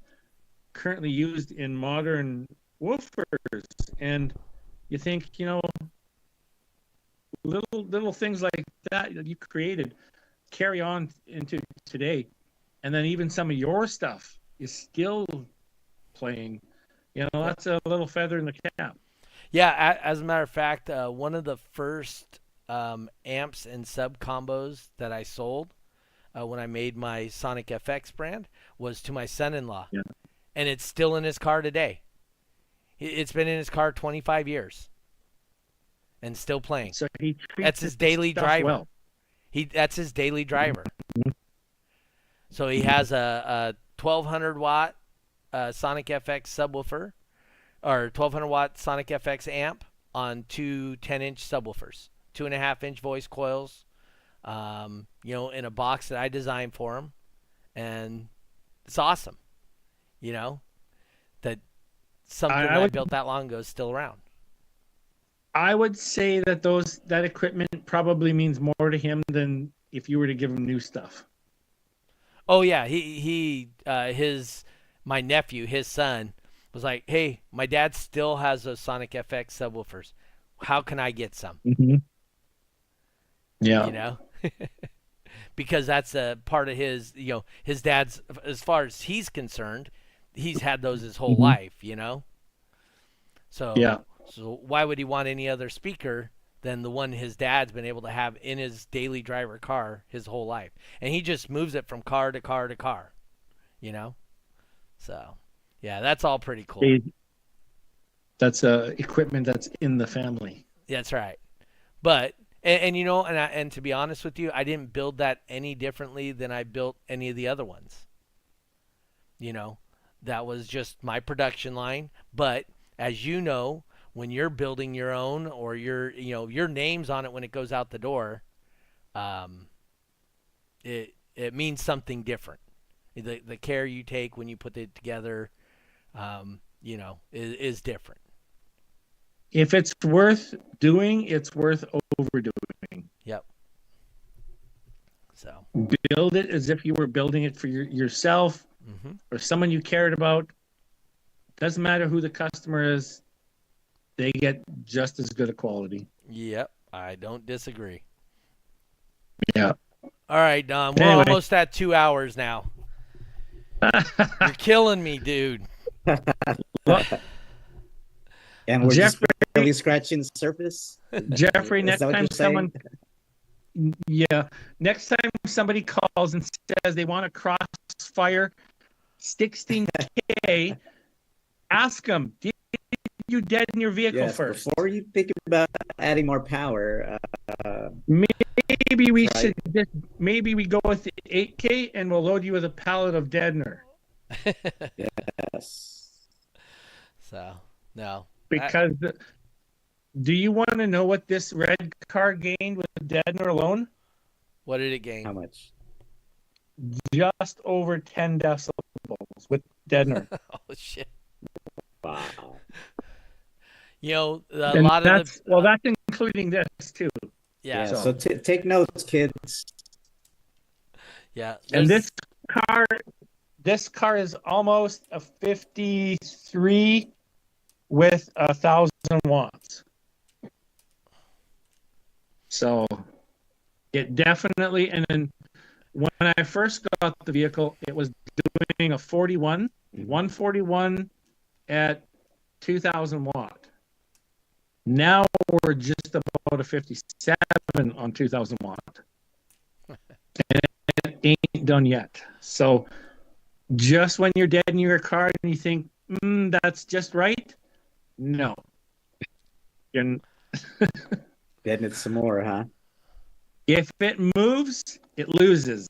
currently used in modern woofers, and you think, little things like that you created carry on into today, and then even some of your stuff is still playing. That's a little feather in the cap. Yeah, as a matter of fact, one of the first amps and sub combos that I sold when I made my Sonic FX brand was to my son-in-law. Yeah. And it's still in his car today. It's been in his car 25 years and still playing. So that's his daily driver. Well. That's his daily driver. So he has a 1200 watt Sonic FX subwoofer or 1200 watt Sonic FX amp on two 10-inch subwoofers, 2.5-inch voice coils, in a box that I designed for them, and it's awesome. That something I built that long ago is still around. I would say that that equipment probably means more to him than if you were to give him new stuff. Oh yeah, my nephew, his son, was like, "Hey, my dad still has those Sonic FX subwoofers. How can I get some?" Mm-hmm. Yeah. Because that's a part of his, his dad's, as far as he's concerned, he's had those his whole life, So yeah. So why would he want any other speaker than the one his dad's been able to have in his daily driver car his whole life? And he just moves it from car to car to car, So, yeah, that's all pretty cool. That's equipment that's in the family. That's right. But and to be honest with you, I didn't build that any differently than I built any of the other ones. That was just my production line. But as you know, when you're building your own, or your name's on it when it goes out the door, it means something different. The care you take when you put it together, is different. If it's worth doing, it's worth overdoing. Yep. So build it as if you were building it for yourself or someone you cared about. Doesn't matter who the customer is. They get just as good a quality. Yep, I don't disagree. Yeah. All right, Don. We're almost at 2 hours now. You're killing me, dude. And we're just barely scratching the surface. Jeffrey, next time somebody calls and says they want a Crossfire 16K, ask them, did you deaden your vehicle first? Before you think about adding more power, maybe we go with the 8K and we'll load you with a pallet of deadener. Yes. So, no. Because do you want to know what this red car gained with deadener alone? What did it gain? How much? Just over 10 decibels with deadener. Oh shit! Wow. That's including this too. Yeah. So take notes, kids. Yeah. And this car is almost a 53 with 1,000 watts. So it definitely, and then when I first got the vehicle, it was doing a 141 at 2,000 watt. Now we're just about a 57 on 2,000 watt. And it ain't done yet. So just when you're dead in your car and you think, that's just right, no. Getting it some more, huh? If it moves, it loses.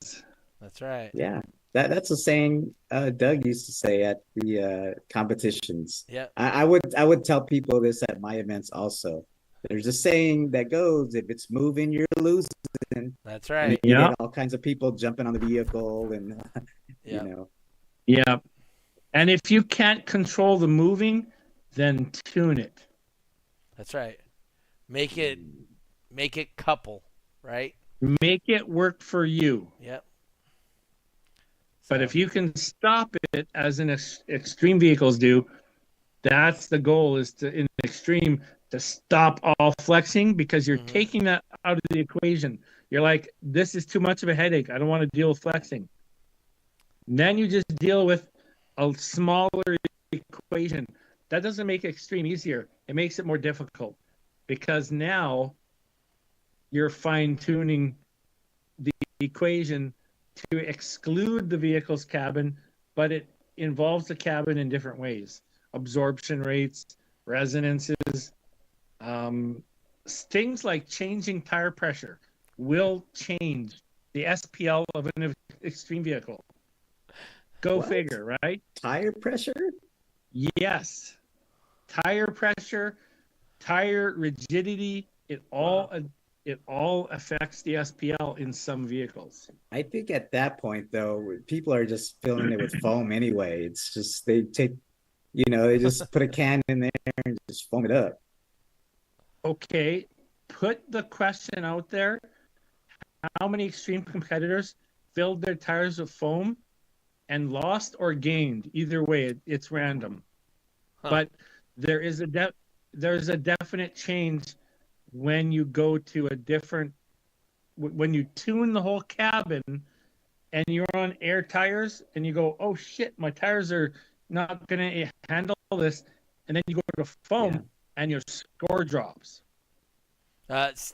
That's right. Yeah. That's a saying Doug used to say at the competitions. Yeah. I would tell people this at my events also. There's a saying that goes, if it's moving, you're losing. That's right. You get all kinds of people jumping on the vehicle and Yeah. And if you can't control the moving, then tune it. That's right. Make it couple, right? Make it work for you. Yep. But if you can stop it, as in extreme vehicles do, that's the goal, is to, in extreme, to stop all flexing, because you're taking that out of the equation. You're like, this is too much of a headache. I don't want to deal with flexing. And then you just deal with a smaller equation. That doesn't make extreme easier. It makes it more difficult, because now you're fine-tuning the equation to exclude the vehicle's cabin, but it involves the cabin in different ways. Absorption rates, resonances, things like changing tire pressure will change the SPL of an extreme vehicle. Go figure, right? Tire pressure? Yes. Tire pressure, tire rigidity, it all affects the SPL in some vehicles. I think at that point, though, people are just filling it with foam anyway. It's just they take, they just put a can in there and just foam it up. Okay, put the question out there. How many extreme competitors filled their tires with foam and lost or gained? Either way, it's random. Huh. But there's a definite change when you go to a different, when you tune the whole cabin and you're on air tires and you go, oh shit, my tires are not going to handle this. And then you go to foam and your score drops.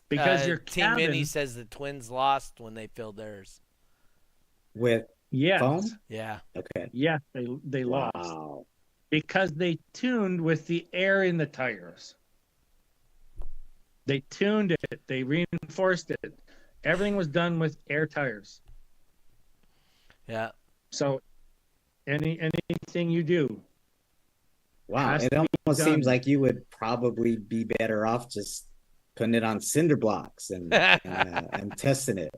Because your Team Mini cabin says the Twins lost when they filled theirs. With foam? Yeah. Okay. Yes, they lost. Wow. Because they tuned with the air in the tires. They tuned it. They reinforced it. Everything was done with air tires. Yeah. So anything you do. Wow. It almost seems like you would probably be better off just putting it on cinder blocks and testing it.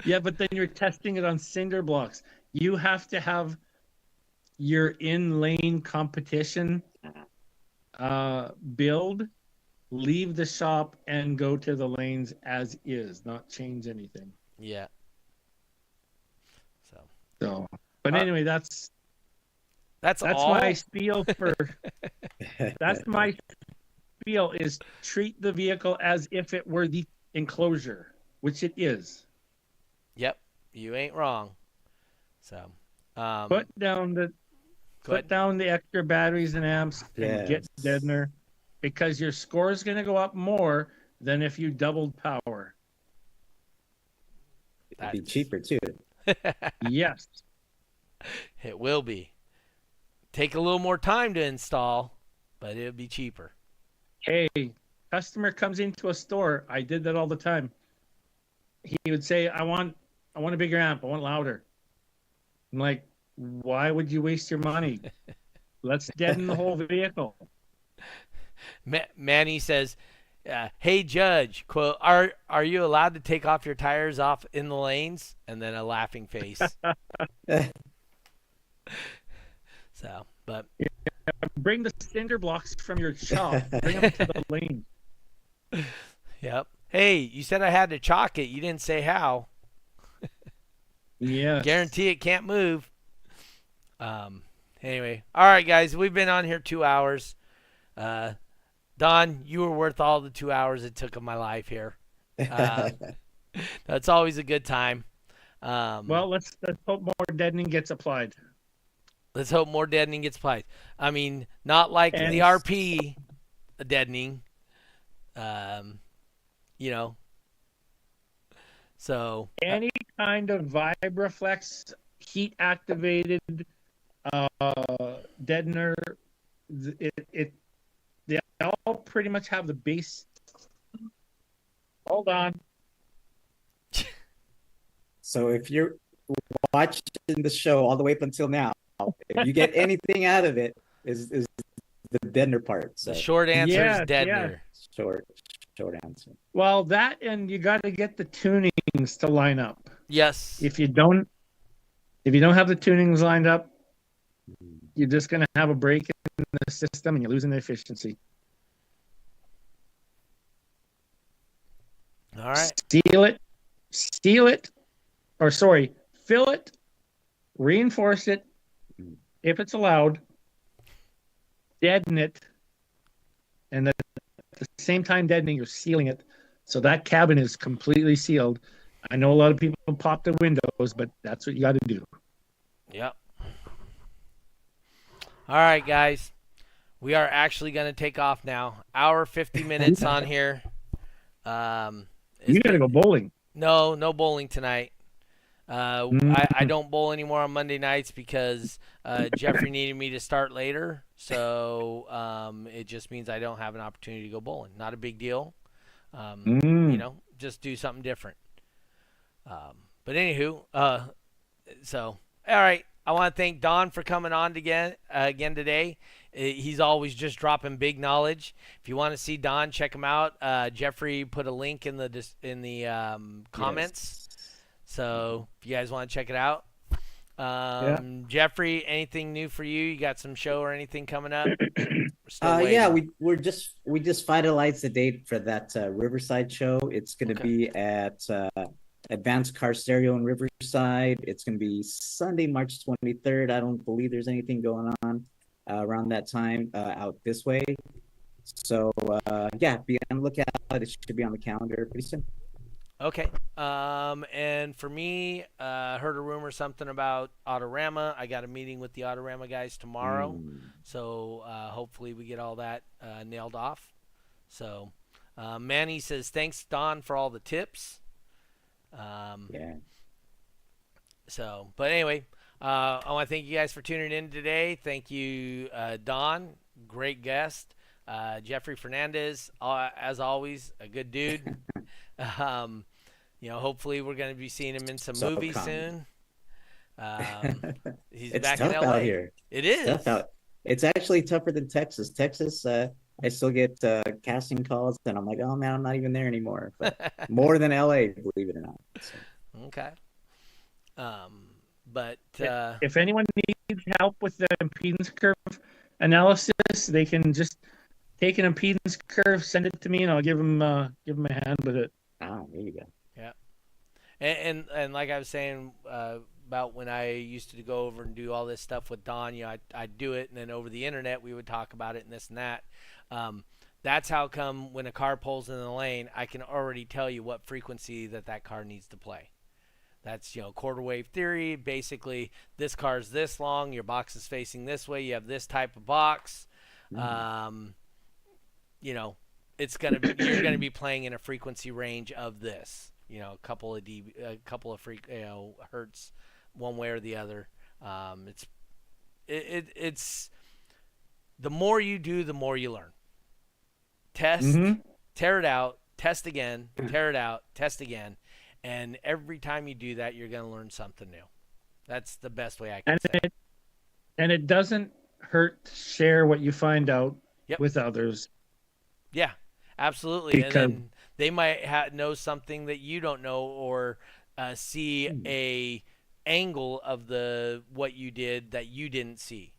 Yeah, but then you're testing it on cinder blocks. You have to have your in-lane competition build, leave the shop, and go to the lanes as is, not change anything. Yeah. So, but anyway, that's all? my spiel for. That's my spiel is treat the vehicle as if it were the enclosure, which it is. Yep, you ain't wrong. So, put down the extra batteries and amps and get deadener, because your score is going to go up more than if you doubled power. It'd be cheaper too. Yes, it will be. Take a little more time to install, but it'll be cheaper. Hey, customer comes into a store. I did that all the time. He would say, I want a bigger amp. I want louder. I'm like, why would you waste your money? Let's deaden the whole vehicle. Manny says, hey, Judge, quote, are you allowed to take off your tires off in the lanes? And then a laughing face. So, but. Bring the cinder blocks from your shop. Bring them to the lane. Yep. Hey, you said I had to chalk it. You didn't say how. Yeah. Guarantee it can't move. Anyway. All right, guys. We've been on here 2 hours. Don, you were worth all the 2 hours it took of my life here. That's always a good time. Well, let's hope more deadening gets applied. Let's hope more deadening gets applied. I mean, not like the RP deadening. So any kind of VibraFlex heat activated deadener, they all pretty much have the base. Hold on. So if you're watching the show all the way up until now, if you get anything out of it, is the deadener part. So. The short answer is deadener. Yeah. Short answer. Well, that, and you got to get the tunings to line up. Yes. If you don't have the tunings lined up, you're just going to have a break in the system and you're losing the efficiency. All right. Fill it, reinforce it if it's allowed, deaden it, and at the same time deadening, you're sealing it so that cabin is completely sealed. I know a lot of people pop the windows, but that's what you got to do. Yep. All right, guys. We are actually going to take off now. Hour 50 minutes on here. You got to go bowling. No bowling tonight. I don't bowl anymore on Monday nights because Jeffrey needed me to start later. So it just means I don't have an opportunity to go bowling. Not a big deal. Just do something different. But anywho, so all right. I want to thank Don for coming on again today. He's always just dropping big knowledge. If you want to see Don, check him out. Jeffrey put a link in the comments. Yes. So if you guys want to check it out. Yeah. Jeffrey, anything new for you? You got some show or anything coming up? Yeah, we just finalized the date for that Riverside show. It's going to be at Advanced Car Stereo in Riverside. It's going to be Sunday, March 23rd. I don't believe there's anything going on around that time out this way. So yeah, be on the lookout. It should be on the calendar pretty soon. Okay. And for me, heard a rumor something about Autorama. I got a meeting with the Autorama guys tomorrow. So hopefully we get all that nailed off. So Manny says, thanks, Don, for all the tips. Yeah. So, but anyway, I want to thank you guys for tuning in today. Thank you, Don. Great guest. Jeffrey Fernandez, as always, a good dude. Hopefully we're going to be seeing him in some movies soon. He's it's back tough in LA. out here. It is. It's tough out. It's actually tougher than Texas. Texas, I still get casting calls, and I'm like, oh man, I'm not even there anymore. But more than LA, believe it or not. So. Okay. But if anyone needs help with the impedance curve analysis, they can just take an impedance curve, send it to me, and I'll give them a hand with it. Oh, there you go. Yeah. And like I was saying about when I used to go over and do all this stuff with Don, I'd do it, and then over the internet we would talk about it and this and that. That's how come when a car pulls in the lane, I can already tell you what frequency that car needs to play. That's, quarter wave theory. Basically, this car's this long, your box is facing this way, you have this type of box. It's you're gonna be playing in a frequency range of this. A couple of hertz, one way or the other. It's the more you do, the more you learn. Test, tear it out, test again, tear it out, test again. And every time you do that, you're going to learn something new. That's the best way I can say it. And it doesn't hurt to share what you find out with others. Yeah, absolutely. And then they might know something that you don't know, or see a angle of what you did that you didn't see.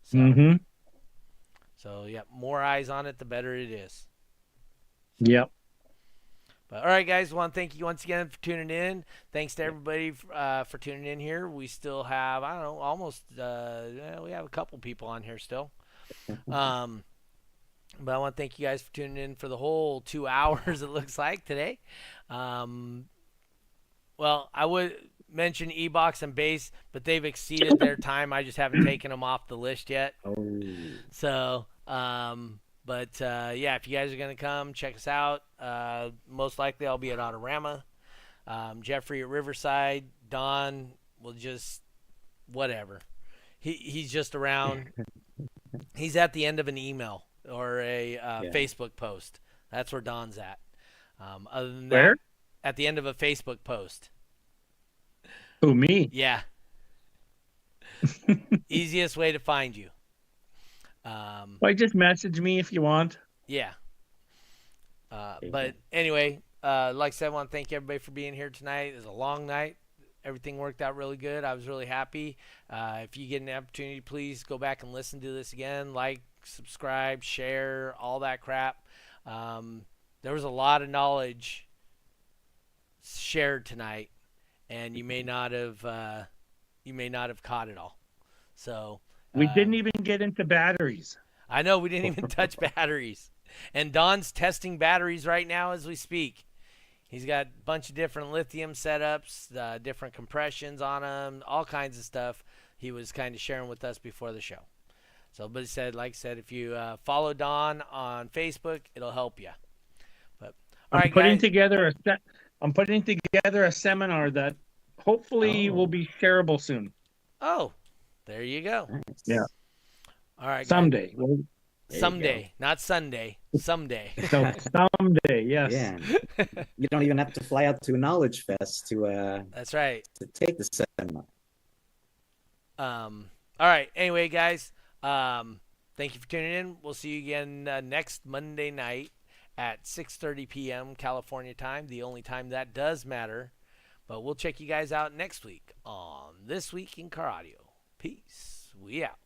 So, so yeah, more eyes on it, the better it is. Yep. But all right, guys, I want to thank you once again for tuning in. Thanks to everybody for tuning in here. We still have, I don't know, almost, we have a couple people on here still. But I want to thank you guys for tuning in for the whole 2 hours, it looks like, today. Well, I would mention E-Box and Bass, but they've exceeded their time. I just haven't taken them off the list yet. So, but yeah, if you guys are going to come, check us out. Most likely I'll be at Autorama. Jeffrey at Riverside. Don will just, whatever. He's just around. He's at the end of an email or a Facebook post. That's where Don's at. Other than Where? that, at the end of a Facebook post. Who, me? Yeah. Easiest way to find you. Well, just message me if you want. Yeah. But anyway, like I said, I want to thank everybody for being here tonight. It was a long night. Everything worked out really good. I was really happy. If you get an opportunity, please go back and listen to this again. Like, subscribe, share, all that crap. There was a lot of knowledge shared tonight, and you may not have caught it all. So we didn't even get into batteries. I know we didn't even touch batteries. And Don's testing batteries right now as we speak. He's got a bunch of different lithium setups, different compressions on them, all kinds of stuff he was kind of sharing with us before the show. So, but he said, like I said, if you follow Don on Facebook, it'll help you. But I'm putting together a seminar that hopefully will be shareable soon. Oh, there you go. Yeah. All right. Someday. Someday, not Sunday. Someday. So someday, yes. Yeah. You don't even have to fly out to a Knowledge Fest to That's right. to take the seminar. All right. Anyway, guys, thank you for tuning in. We'll see you again next Monday night at 6:30 p.m. California time, the only time that does matter. But we'll check you guys out next week on This Week in Car Audio. Peace. We out.